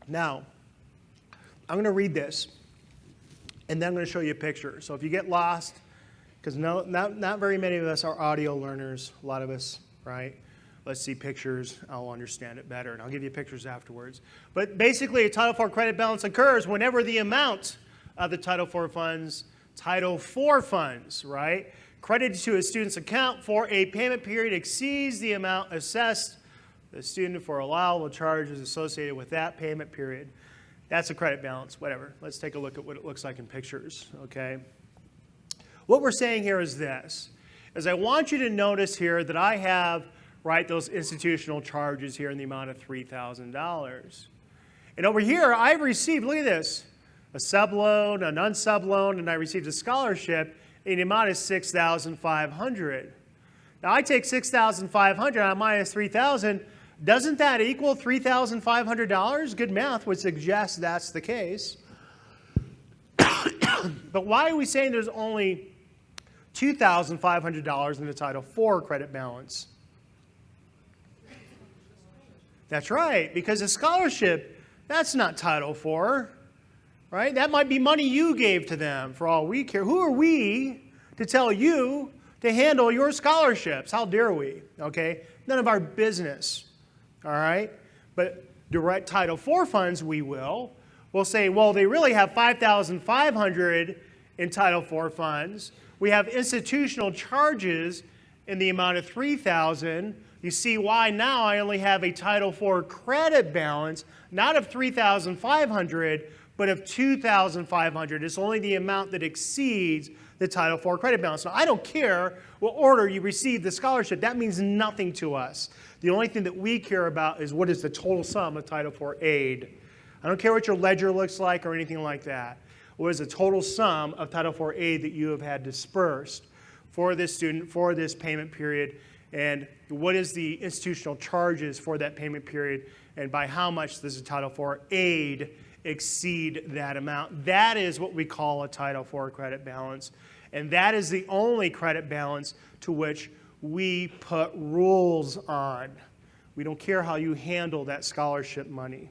Now, I'm going to read this, and then I'm going to show you a picture. So if you get lost, because not very many of us are audio learners, a lot of us, right? Let's see pictures. I'll understand it better, and I'll give you pictures afterwards. But basically, a Title IV credit balance occurs whenever the amount of the Title IV funds, right, credited to a student's account for a payment period exceeds the amount assessed the student for allowable charges associated with that payment period. That's a credit balance, whatever. Let's take a look at what it looks like in pictures, okay? What we're saying here is this, is I want you to notice here that I have, right, those institutional charges here in the amount of $3,000. And over here, I've received, look at this, a subloan, an unsubloan, and I received a scholarship in the amount of $6,500. Now, I take $6,500 and I minus $3,000. Doesn't that equal $3,500? Good math would suggest that's the case. But why are we saying there's only $2,500 in the Title IV credit balance? That's right, because a scholarship, that's not Title IV, right? That might be money you gave to them for all we care. Who are we to tell you to handle your scholarships? How dare we, okay? None of our business, all right? But direct Title IV funds, we will. we'll say, well, they really have $5,500 in Title IV funds. We have institutional charges in the amount of $3,000. You see why now I only have a Title IV credit balance, not of $3,500, but of $2,500. It's only the amount that exceeds the Title IV credit balance. Now, I don't care what order you receive the scholarship. That means nothing to us. The only thing that we care about is what is the total sum of Title IV aid. I don't care what your ledger looks like or anything like that. What is the total sum of Title IV aid that you have had dispersed for this student for this payment period, and what is the institutional charges for that payment period, and by how much does the Title IV aid exceed that amount? That is what we call a Title IV credit balance, and that is the only credit balance to which we put rules on. We don't care how you handle that scholarship money,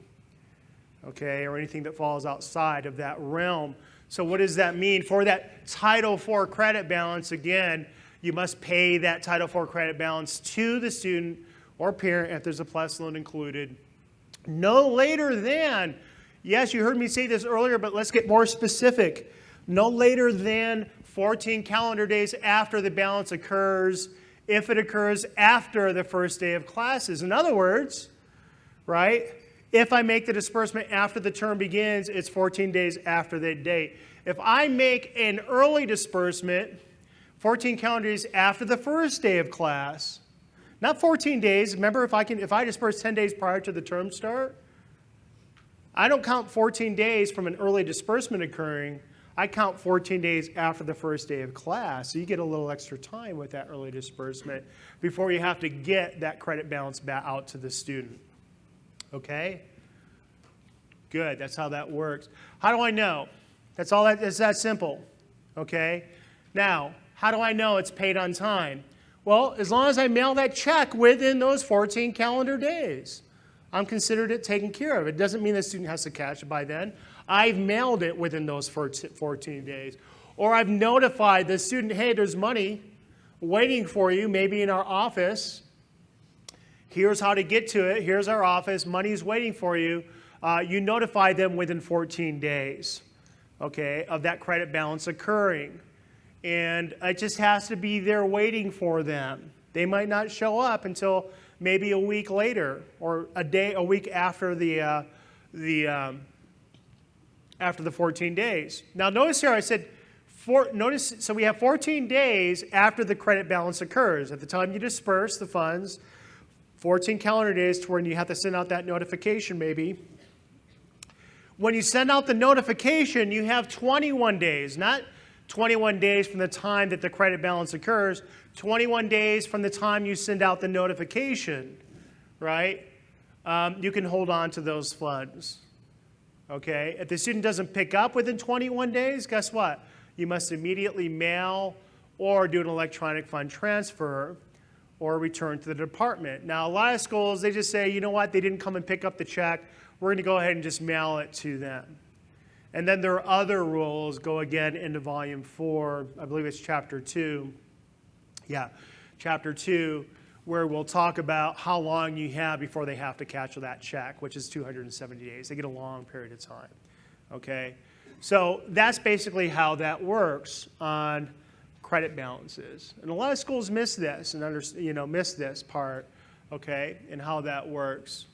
okay, or anything that falls outside of that realm. So what does that mean? For that Title IV credit balance, again, you must pay that Title IV credit balance to the student or parent if there's a PLUS loan included, no later than, yes, you heard me say this earlier, but let's get more specific, no later than 14 calendar days after the balance occurs, if it occurs after the first day of classes. In other words, right, if I make the disbursement after the term begins, it's 14 days after that date. If I make an early disbursement 14 calendar days after the first day of class, not 14 days. Remember, if I disperse 10 days prior to the term start, I don't count 14 days from an early disbursement occurring. I count 14 days after the first day of class. So you get a little extra time with that early disbursement before you have to get that credit balance back out to the student. Okay? Good. That's how that works. How do I know? It's that simple. Okay? Now, how do I know it's paid on time? Well, as long as I mail that check within those 14 calendar days, I'm considered it taken care of. It doesn't mean the student has to cash it by then. I've mailed it within those 14 days. Or I've notified the student, hey, there's money waiting for you, maybe in our office. Here's how to get to it. Here's our office. Money's waiting for you. You notify them within 14 days, okay, of that credit balance occurring. And it just has to be there waiting for them. They might not show up until maybe a week later or a week after the 14 days. Now notice here I said, so we have 14 days after the credit balance occurs. At the time you disperse the funds, 14 calendar days to when you have to send out that notification maybe. When you send out the notification, you have 21 days, not 21 days from the time that the credit balance occurs, 21 days from the time you send out the notification, right? You can hold on to those funds, okay? If the student doesn't pick up within 21 days, guess what? You must immediately mail or do an electronic fund transfer or return to the department. Now, a lot of schools, they just say, you know what, they didn't come and pick up the check. We're going to go ahead and just mail it to them. And then there are other rules, go again into volume 4, I believe it's chapter 2. Yeah, chapter 2, where we'll talk about how long you have before they have to cash that check, which is 270 days. They get a long period of time, okay? So that's basically how that works on credit balances. And a lot of schools miss this and miss this part, okay, and how that works.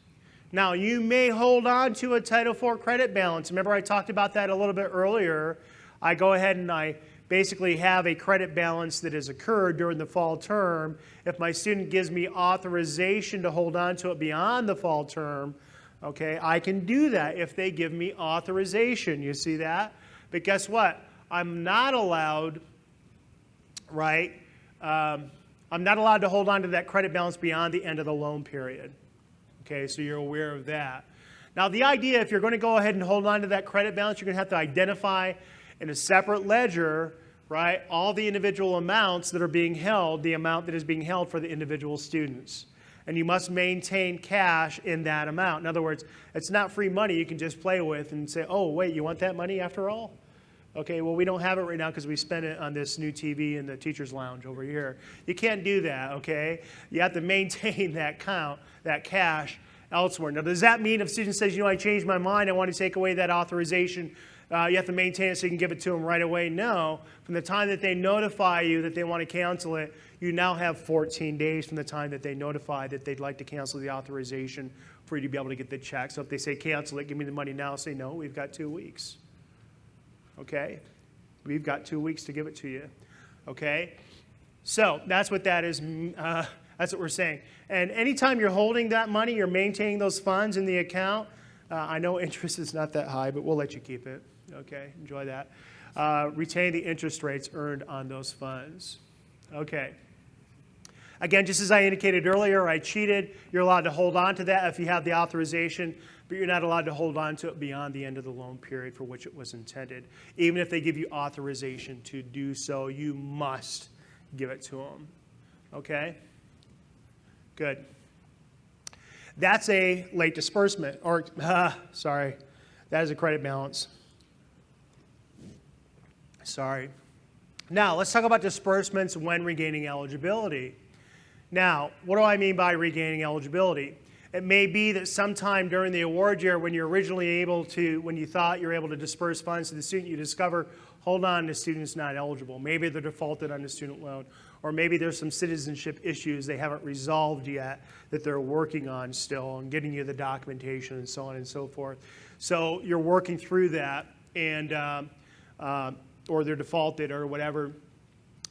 Now, you may hold on to a Title IV credit balance. Remember I talked about that a little bit earlier. I go ahead and I basically have a credit balance that has occurred during the fall term. If my student gives me authorization to hold on to it beyond the fall term, okay, I can do that if they give me authorization. You see that? But guess what? I'm not allowed, right? I'm not allowed to hold on to that credit balance beyond the end of the loan period. Okay, so you're aware of that. Now, the idea, if you're going to go ahead and hold on to that credit balance, you're going to have to identify in a separate ledger, right, all the individual amounts that are being held, the amount that is being held for the individual students. And you must maintain cash in that amount. In other words, it's not free money you can just play with and say, oh, wait, you want that money after all? Okay, well, we don't have it right now because we spent it on this new TV in the teacher's lounge over here. You can't do that, okay? You have to maintain that cash elsewhere. Now, does that mean if a student says, I changed my mind, I want to take away that authorization, you have to maintain it so you can give it to them right away? No. From the time that they notify you that they want to cancel it, you now have 14 days from the time that they notify that they'd like to cancel the authorization for you to be able to get the check. So if they say cancel it, give me the money now, say no, we've got 2 weeks. Okay? We've got 2 weeks to give it to you. Okay? So that's what that is. That's what we're saying. And anytime you're holding that money, you're maintaining those funds in the account. I know interest is not that high, but we'll let you keep it. Okay? Enjoy that. Retain the interest rates earned on those funds. Okay. Again, just as I indicated earlier, I cheated. You're allowed to hold on to that if you have the authorization, but you're not allowed to hold on to it beyond the end of the loan period for which it was intended. Even if they give you authorization to do so, you must give it to them. Okay? Good. That's a late disbursement, or, sorry, that is a credit balance. Sorry. Now, let's talk about disbursements when regaining eligibility. Now, what do I mean by regaining eligibility? It may be that sometime during the award year when you're originally able to, when you thought you were able to disperse funds to the student, you discover, hold on, the student's not eligible. Maybe they're defaulted on the student loan, or maybe there's some citizenship issues they haven't resolved yet that they're working on still and getting you the documentation and so on and so forth. So you're working through that, and or they're defaulted or whatever,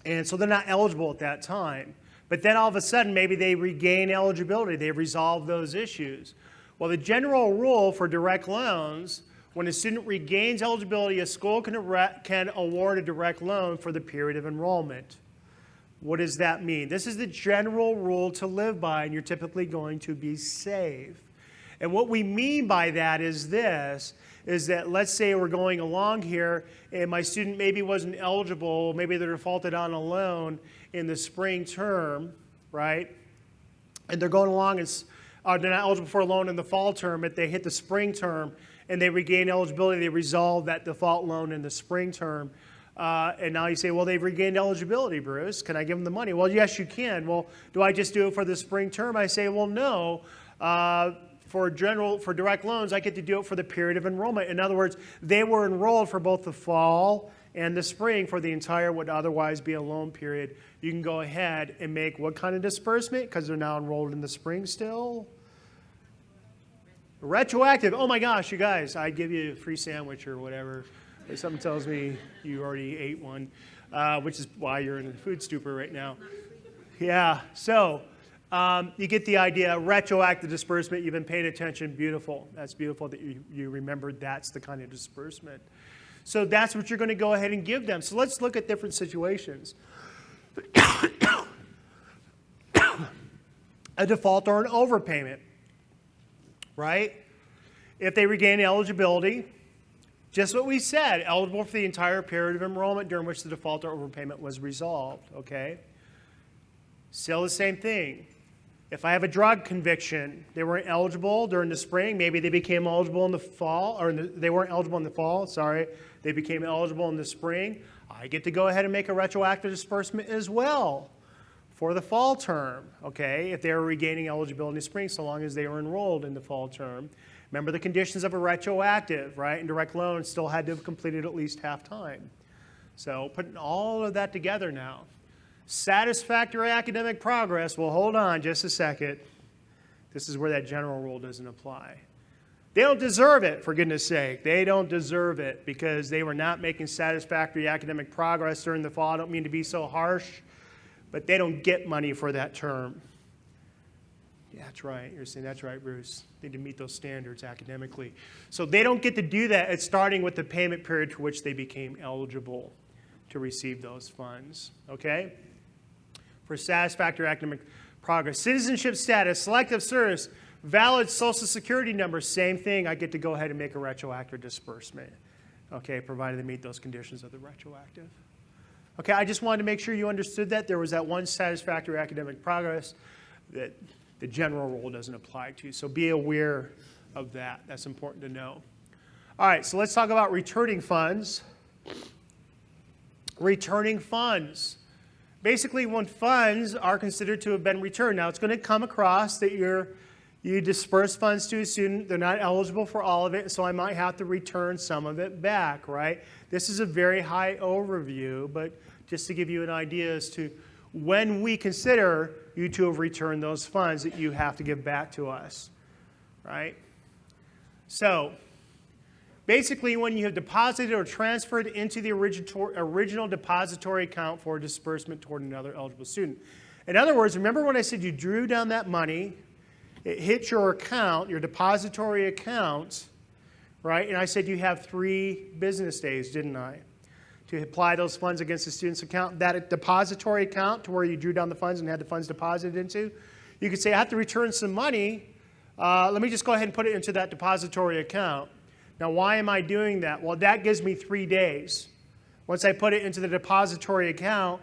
and so they're not eligible at that time. But then all of a sudden, maybe they regain eligibility. They've resolved those issues. Well, the general rule for direct loans, when a student regains eligibility, a school can award a direct loan for the period of enrollment. What does that mean? This is the general rule to live by, and you're typically going to be safe. And what we mean by that is this, is that let's say we're going along here and my student maybe wasn't eligible, maybe they're defaulted on a loan in the spring term, right? And they're going along, and they're not eligible for a loan in the fall term, but they hit the spring term and they regain eligibility, they resolve that default loan in the spring term. And now you say, well, they've regained eligibility, Bruce. Can I give them the money? Well, yes, you can. Well, do I just do it for the spring term? I say, well, no. For direct loans, I get to do it for the period of enrollment. In other words, they were enrolled for both the fall and the spring for the entire would otherwise be a loan period. You can go ahead and make what kind of disbursement? Because they're now enrolled in the spring still? Retroactive. Oh my gosh, you guys, I'd give you a free sandwich or whatever. If something tells me you already ate one, which is why you're in a food stupor right now. Yeah, so you get the idea. Retroactive disbursement, you've been paying attention. Beautiful. That's beautiful that you remembered that's the kind of disbursement. So that's what you're going to go ahead and give them. So let's look at different situations. A default or an overpayment, right? If they regain eligibility, just what we said, eligible for the entire period of enrollment during which the default or overpayment was resolved, okay? Still the same thing. If I have a drug conviction, they weren't eligible during the spring, maybe they became eligible in the fall, or they weren't eligible in the fall, sorry, they became eligible in the spring, I get to go ahead and make a retroactive disbursement as well for the fall term, okay, if they were regaining eligibility in the spring, so long as they were enrolled in the fall term. Remember the conditions of a retroactive, right? And direct loan still had to have completed at least half time. So putting all of that together now. Satisfactory academic progress, well, hold on just a second. This is where that general rule doesn't apply. They don't deserve it, for goodness sake. They don't deserve it because they were not making satisfactory academic progress during the fall. I don't mean to be so harsh, but they don't get money for that term. Yeah, that's right. You're saying that's right, Bruce. They need to meet those standards academically. So they don't get to do that. It's starting with the payment period to which they became eligible to receive those funds, okay? For satisfactory academic progress. Citizenship status, selective service, valid social security number, same thing. I get to go ahead and make a retroactive disbursement, okay, provided they meet those conditions of the retroactive. Okay, I just wanted to make sure you understood that. There was that one satisfactory academic progress that the general rule doesn't apply to. So be aware of that. That's important to know. All right, so let's talk about returning funds. Returning funds. Basically, when funds are considered to have been returned. Now, it's going to come across that You disperse funds to a student, they're not eligible for all of it, so I might have to return some of it back, right? This is a very high overview, but just to give you an idea as to when we consider you to have returned those funds that you have to give back to us, right? So, basically, when you have deposited or transferred into the original depository account for disbursement toward another eligible student. In other words, remember when I said you drew down that money, it hit your account, your depository account, right? And I said you have 3 business days, didn't I? To apply those funds against the student's account. That depository account to where you drew down the funds and had the funds deposited into, you could say, I have to return some money. Let me just go ahead and put it into that depository account. Now, why am I doing that? Well, that gives me 3 days. Once I put it into the depository account,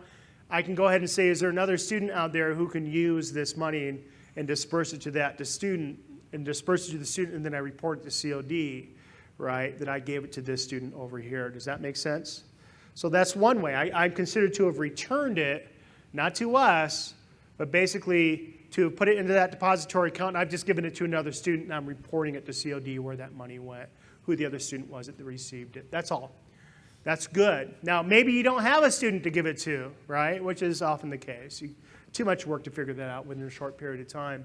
I can go ahead and say, is there another student out there who can use this money and disperse it to the student, and disperse it to the student, and then I report it to COD, right, that I gave it to this student over here. Does that make sense? So that's one way. I'm considered to have returned it, not to us, but basically to put it into that depository account, and I've just given it to another student, and I'm reporting it to COD where that money went, who the other student was that received it. That's all. That's good. Now, maybe you don't have a student to give it to, right, which is often the case. Too much work to figure that out within a short period of time,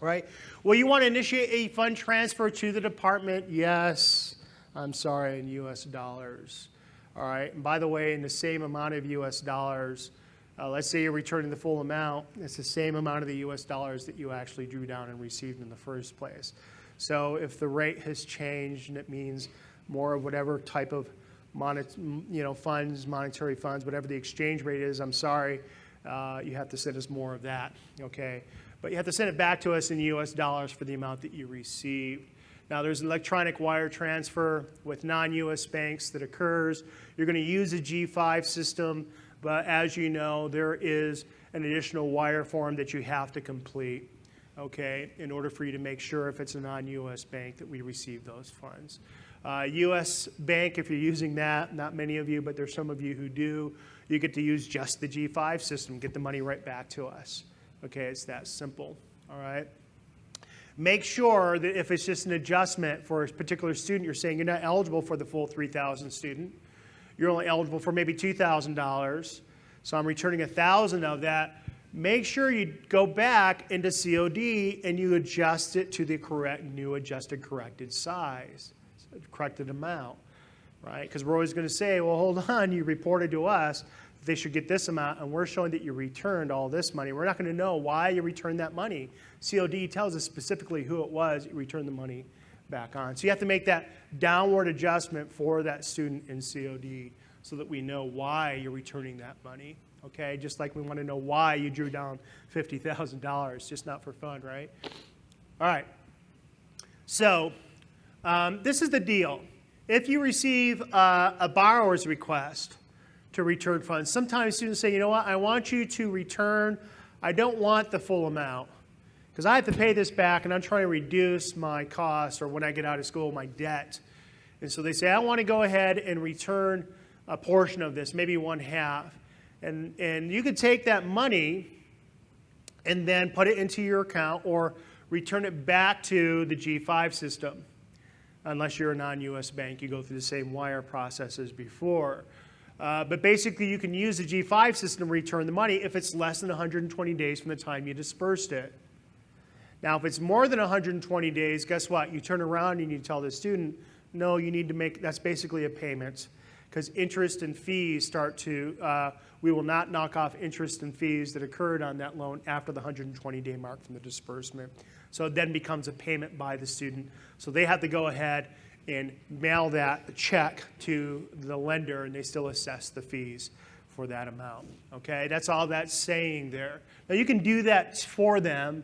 right? Well, you want to initiate a fund transfer to the department? Yes. I'm sorry, in U.S. dollars. All right. And by the way, in the same amount of U.S. dollars, let's say you're returning the full amount, it's the same amount of the U.S. dollars that you actually drew down and received in the first place. So if the rate has changed and it means more of whatever type of funds, monetary funds, whatever the exchange rate is, I'm sorry, you have to send us more of that, okay? But you have to send it back to us in U.S. dollars for the amount that you received. Now, there's electronic wire transfer with non-U.S. banks that occurs. You're going to use a G5 system, but as you know, there is an additional wire form that you have to complete, okay, in order for you to make sure if it's a non-U.S. bank that we receive those funds. U.S. bank, if you're using that, not many of you, but there's some of you who do, you get to use just the G5 system, get the money right back to us. Okay, it's that simple, all right? Make sure that if it's just an adjustment for a particular student, you're saying you're not eligible for the full $3,000 student. You're only eligible for maybe $2,000. So I'm returning $1,000 of that. Make sure you go back into COD and you adjust it to the correct, new adjusted corrected size, corrected amount, right? Because we're always going to say, well, hold on, you reported to us that they should get this amount, and we're showing that you returned all this money. We're not going to know why you returned that money. COD tells us specifically who it was you returned the money back on. So you have to make that downward adjustment for that student in COD so that we know why you're returning that money, okay? Just like we want to know why you drew down $50,000, just not for fun, right? All right. So this is the deal. If you receive a borrower's request to return funds, sometimes students say, you know what, I want you to return, I don't want the full amount because I have to pay this back and I'm trying to reduce my costs or when I get out of school, my debt. And so they say, I want to go ahead and return a portion of this, maybe 1/2. And you could take that money and then put it into your account or return it back to the G5 system. Unless you're a non-U.S. bank, you go through the same wire process as before. But basically, you can use the G5 system to return the money if it's less than 120 days from the time you dispersed it. Now, if it's more than 120 days, guess what? You turn around and you tell the student, no, you need to make, that's basically a payment. Because interest and fees start to, we will not knock off interest and fees that occurred on that loan after the 120-day mark from the disbursement. So it then becomes a payment by the student. So they have to go ahead and mail that check to the lender, and they still assess the fees for that amount. Okay, that's all that's saying there. Now you can do that for them,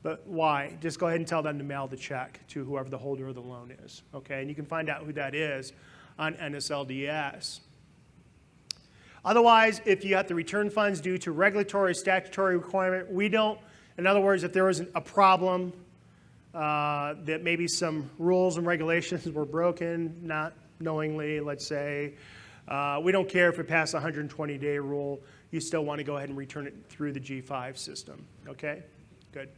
but why? Just go ahead and tell them to mail the check to whoever the holder of the loan is. Okay, and you can find out who that is on NSLDS. Otherwise, if you have to return funds due to regulatory or statutory requirement, we don't. In other words, if there was a problem that maybe some rules and regulations were broken, not knowingly, let's say, we don't care if it passed the 120-day rule. You still want to go ahead and return it through the G5 system. Okay? Good.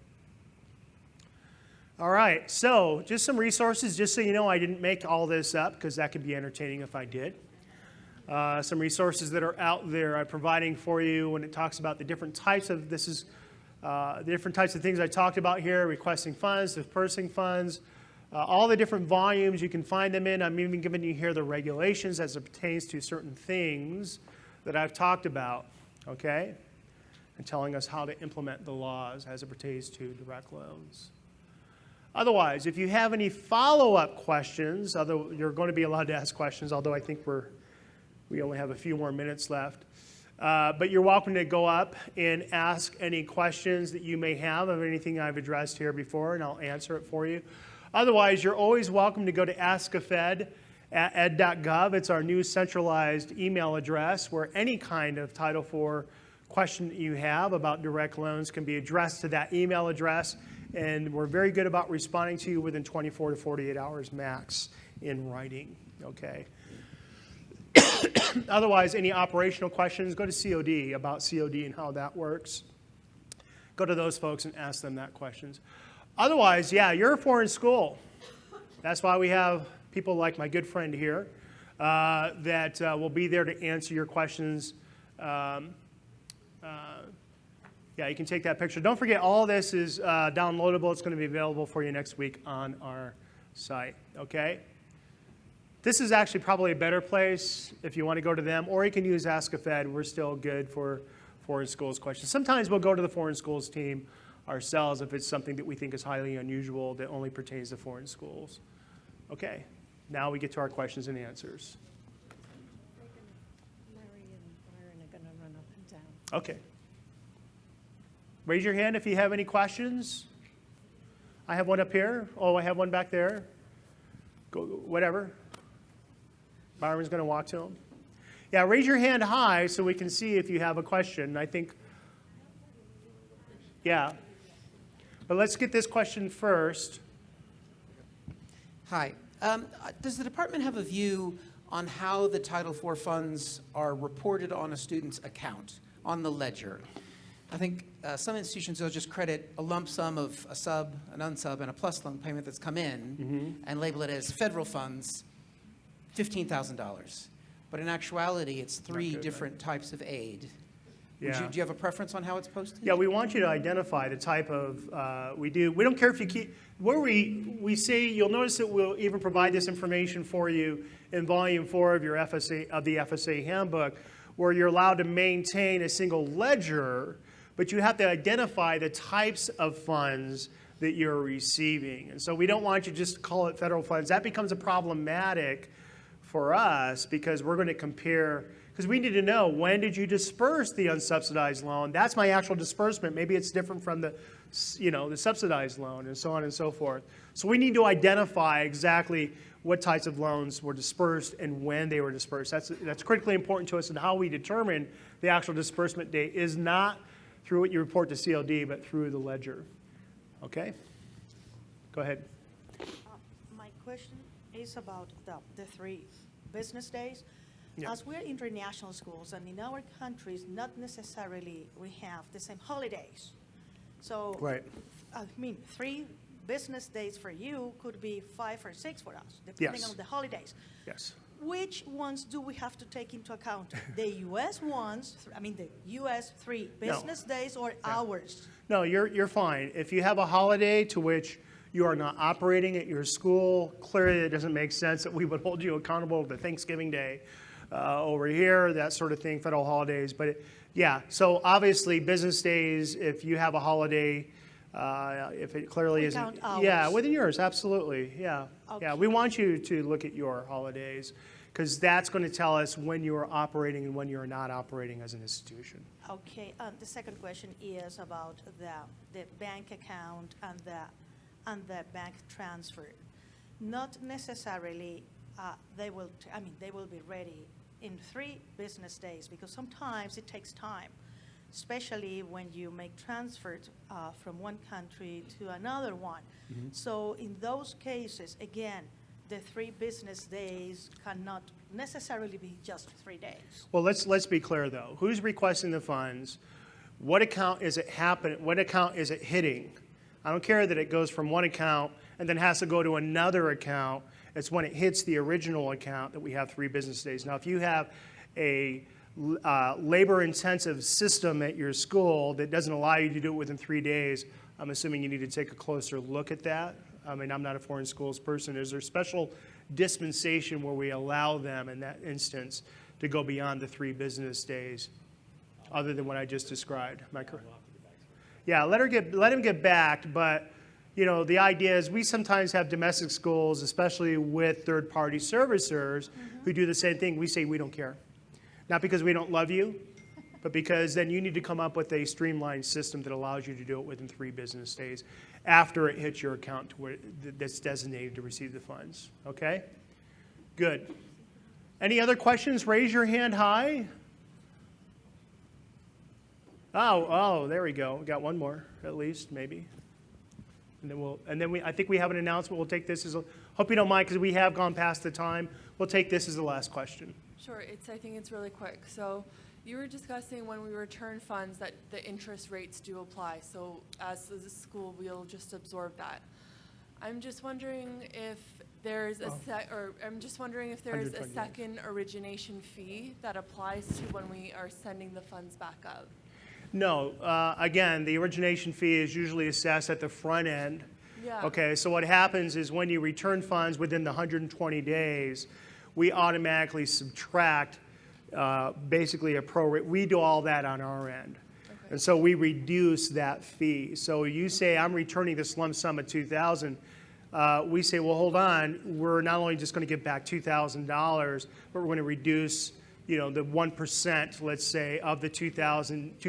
All right, so just some resources, just so you know I didn't make all this up, because that could be entertaining if I did. Some resources that are out there I'm providing for you when it talks about the different types of, the different types of things I talked about here, requesting funds, dispersing funds, all the different volumes you can find them in. I'm even giving you here the regulations as it pertains to certain things that I've talked about, okay? And telling us how to implement the laws as it pertains to direct loans. Otherwise, if you have any follow-up questions, although you're going to be allowed to ask questions, although I think we only have a few more minutes left. But you're welcome to go up and ask any questions that you may have of anything I've addressed here before, and I'll answer it for you. Otherwise, you're always welcome to go to askafed at ed.gov. It's our new centralized email address where any kind of Title IV question that you have about direct loans can be addressed to that email address. And we're very good about responding to you within 24 to 48 hours max in writing, okay? Otherwise, any operational questions, go to COD about COD and how that works. Go to those folks and ask them that questions. Otherwise, yeah, you're a foreign school. That's why we have people like my good friend here that will be there to answer your questions. Yeah, you can take that picture. Don't forget, all this is downloadable. It's going to be available for you next week on our site, okay? This is actually probably a better place if you want to go to them, or you can use Ask a Fed. We're still good for foreign schools questions. Sometimes we'll go to the foreign schools team ourselves if it's something that we think is highly unusual that only pertains to foreign schools. Okay, now we get to our questions and answers. Larry and Byron are going to run up and down. Okay. Raise your hand if you have any questions. I have one up here. Oh, I have one back there. Go, whatever. Byron's going to walk to him. Yeah, raise your hand high so we can see if you have a question. I think, yeah. But let's get this question first. Hi. Does the department have a view on how the Title IV funds are reported on a student's account, on the ledger? I think some institutions will just credit a lump sum of a sub, an unsub, and a plus loan payment that's come in and label it as federal funds, $15,000. But in actuality, it's three different types of aid. Yeah. Do you have a preference on how it's posted? Yeah, we want you to identify the type of, we don't care if you keep, where we say, you'll notice that we'll even provide this information for you in volume 4 of your FSA, of the FSA handbook, where you're allowed to maintain a single ledger, but you have to identify the types of funds that you're receiving. And so we don't want you to just call it federal funds. That becomes a problematic for us because we're going to compare, because we need to know, when did you disperse the unsubsidized loan? That's my actual disbursement. Maybe it's different from the, the subsidized loan, and so on and so forth. So we need to identify exactly what types of loans were dispersed and when they were dispersed. That's critically important to us, and how we determine the actual disbursement date is not through what you report to CLD, but through the ledger. Okay? Go ahead. My question is about the 3 business days. Yeah. As we're international schools, and in our countries, not necessarily we have the same holidays. So, Right. 3 business days for you could be 5 or 6 for us, depending Yes. on the holidays. Yes. Which ones do we have to take into account? The U.S. ones, the U.S. 3 business days, or ours? No, you're fine. If you have a holiday to which you are not operating at your school, clearly it doesn't make sense that we would hold you accountable to Thanksgiving Day over here, that sort of thing, federal holidays. But yeah, so obviously business days, if you have a holiday, if it clearly We isn't. count hours. Yeah, within yours, absolutely. Yeah. Okay. Yeah, we want you to look at your holidays because that's going to tell us when you are operating and when you are not operating as an institution. Okay, the second question is about the bank account and the bank transfer. Not necessarily they will be ready in 3 business days, because sometimes it takes time, especially when you make transfers from one country to another one. Mm-hmm. So in those cases, again, the 3 business days cannot necessarily be just 3 days. Well, let's be clear though. Who's requesting the funds? What account is it happening? What account is it hitting? I don't care that it goes from one account and then has to go to another account. It's when it hits the original account that we have 3 business days. Now, if you have a labor-intensive system at your school that doesn't allow you to do it within 3 days, I'm assuming you need to take a closer look at that. I mean, I'm not a foreign schools person. Is there special dispensation where we allow them in that instance to go beyond the 3 business days, other than what I just described? Am I correct? Yeah, let him get back, but you know, the idea is we sometimes have domestic schools, especially with third-party servicers, who do the same thing. We say we don't care. Not because we don't love you, but because then you need to come up with a streamlined system that allows you to do it within 3 business days after it hits your account to where that's designated to receive the funds. Okay? Good. Any other questions? Raise your hand high. Oh, there we go. We got one more, at least, maybe. And then I think we have an announcement. We'll take this as hope you don't mind because we have gone past the time. We'll take this as the last question. Sure, I think it's really quick. So you were discussing when we return funds that the interest rates do apply. So as a school, we'll just absorb that. I'm just wondering if there's a second origination fee that applies to when we are sending the funds back up. No, again, the origination fee is usually assessed at the front end. Yeah. Okay, so what happens is when you return funds within the 120 days, we automatically subtract basically a prorate. We do all that on our end. Okay. And so we reduce that fee. So you say, I'm returning this lump sum of $2,000. We say, well, hold on. We're not only just going to give back $2,000, but we're going to reduce the 1%, let's say, of the 2,000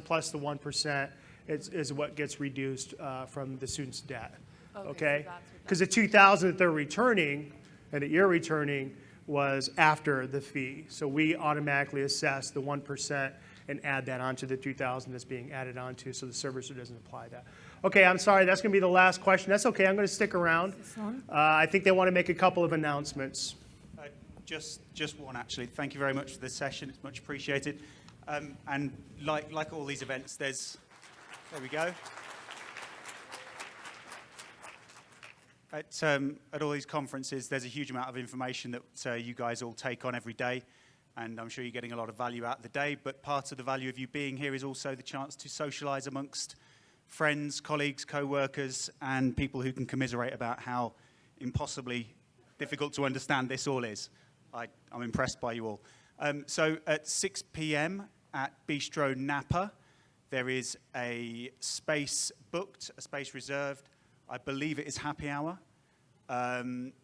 plus the 1% is what gets reduced from the student's debt. Okay? Because the 2,000 that they're returning and that you're returning was after the fee. So we automatically assess the 1% and add that onto the 2,000 that's being added onto, so the servicer doesn't apply that. Okay, I'm sorry, that's going to be the last question. That's okay, I'm going to stick around. I think they want to make a couple of announcements. Just one, actually. Thank you very much for this session. It's much appreciated. And like all these events, there we go. At all these conferences, there's a huge amount of information that you guys all take on every day, and I'm sure you're getting a lot of value out of the day, but part of the value of you being here is also the chance to socialize amongst friends, colleagues, co-workers, and people who can commiserate about how impossibly difficult to understand this all is. I'm impressed by you all. So at 6 p.m. at Bistro Napa, there is a space booked, a space reserved. I believe it is happy hour.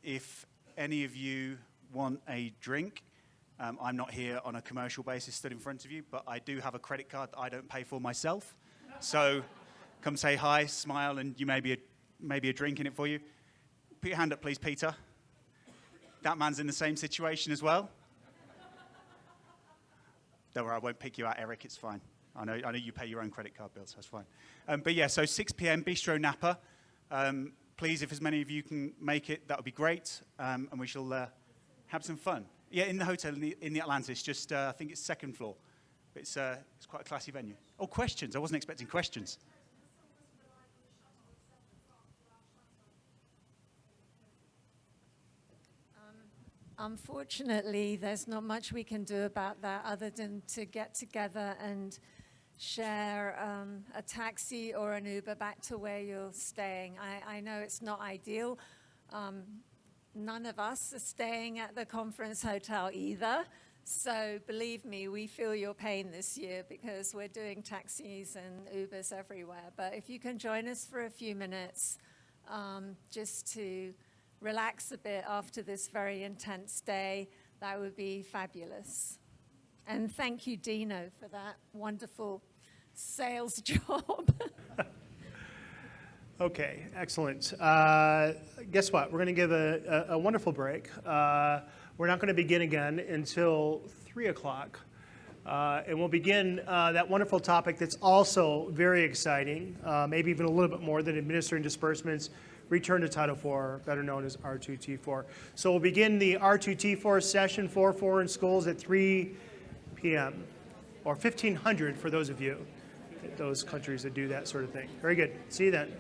If any of you want a drink, I'm not here on a commercial basis stood in front of you, but I do have a credit card that I don't pay for myself. So come say hi, smile, and you maybe a drink in it for you. Put your hand up, please, Peter. That man's in the same situation as well. Don't worry, I won't pick you out, Eric. It's fine. I know you pay your own credit card bills. That's fine. But yeah, so 6 p.m. Bistro Napa. Please, if as many of you can make it, that would be great, and we shall have some fun. Yeah, in the hotel in the Atlantis. Just I think it's 2nd floor. It's quite a classy venue. Oh, questions? I wasn't expecting questions. Unfortunately, there's not much we can do about that other than to get together and share a taxi or an Uber back to where you're staying. I know it's not ideal. None of us are staying at the conference hotel either. So believe me, we feel your pain this year because we're doing taxis and Ubers everywhere. But if you can join us for a few minutes just to relax a bit after this very intense day, that would be fabulous. And thank you, Dino, for that wonderful sales job. Okay, excellent. Guess what? We're going to give a wonderful break. We're not going to begin again until 3 o'clock. And we'll begin that wonderful topic that's also very exciting, maybe even a little bit more than administering disbursements, return to Title IV, better known as R2T4. So we'll begin the R2T4 session 4-4 in schools at 3 p.m. or 1500 for those of you, those countries that do that sort of thing. Very good. See you then.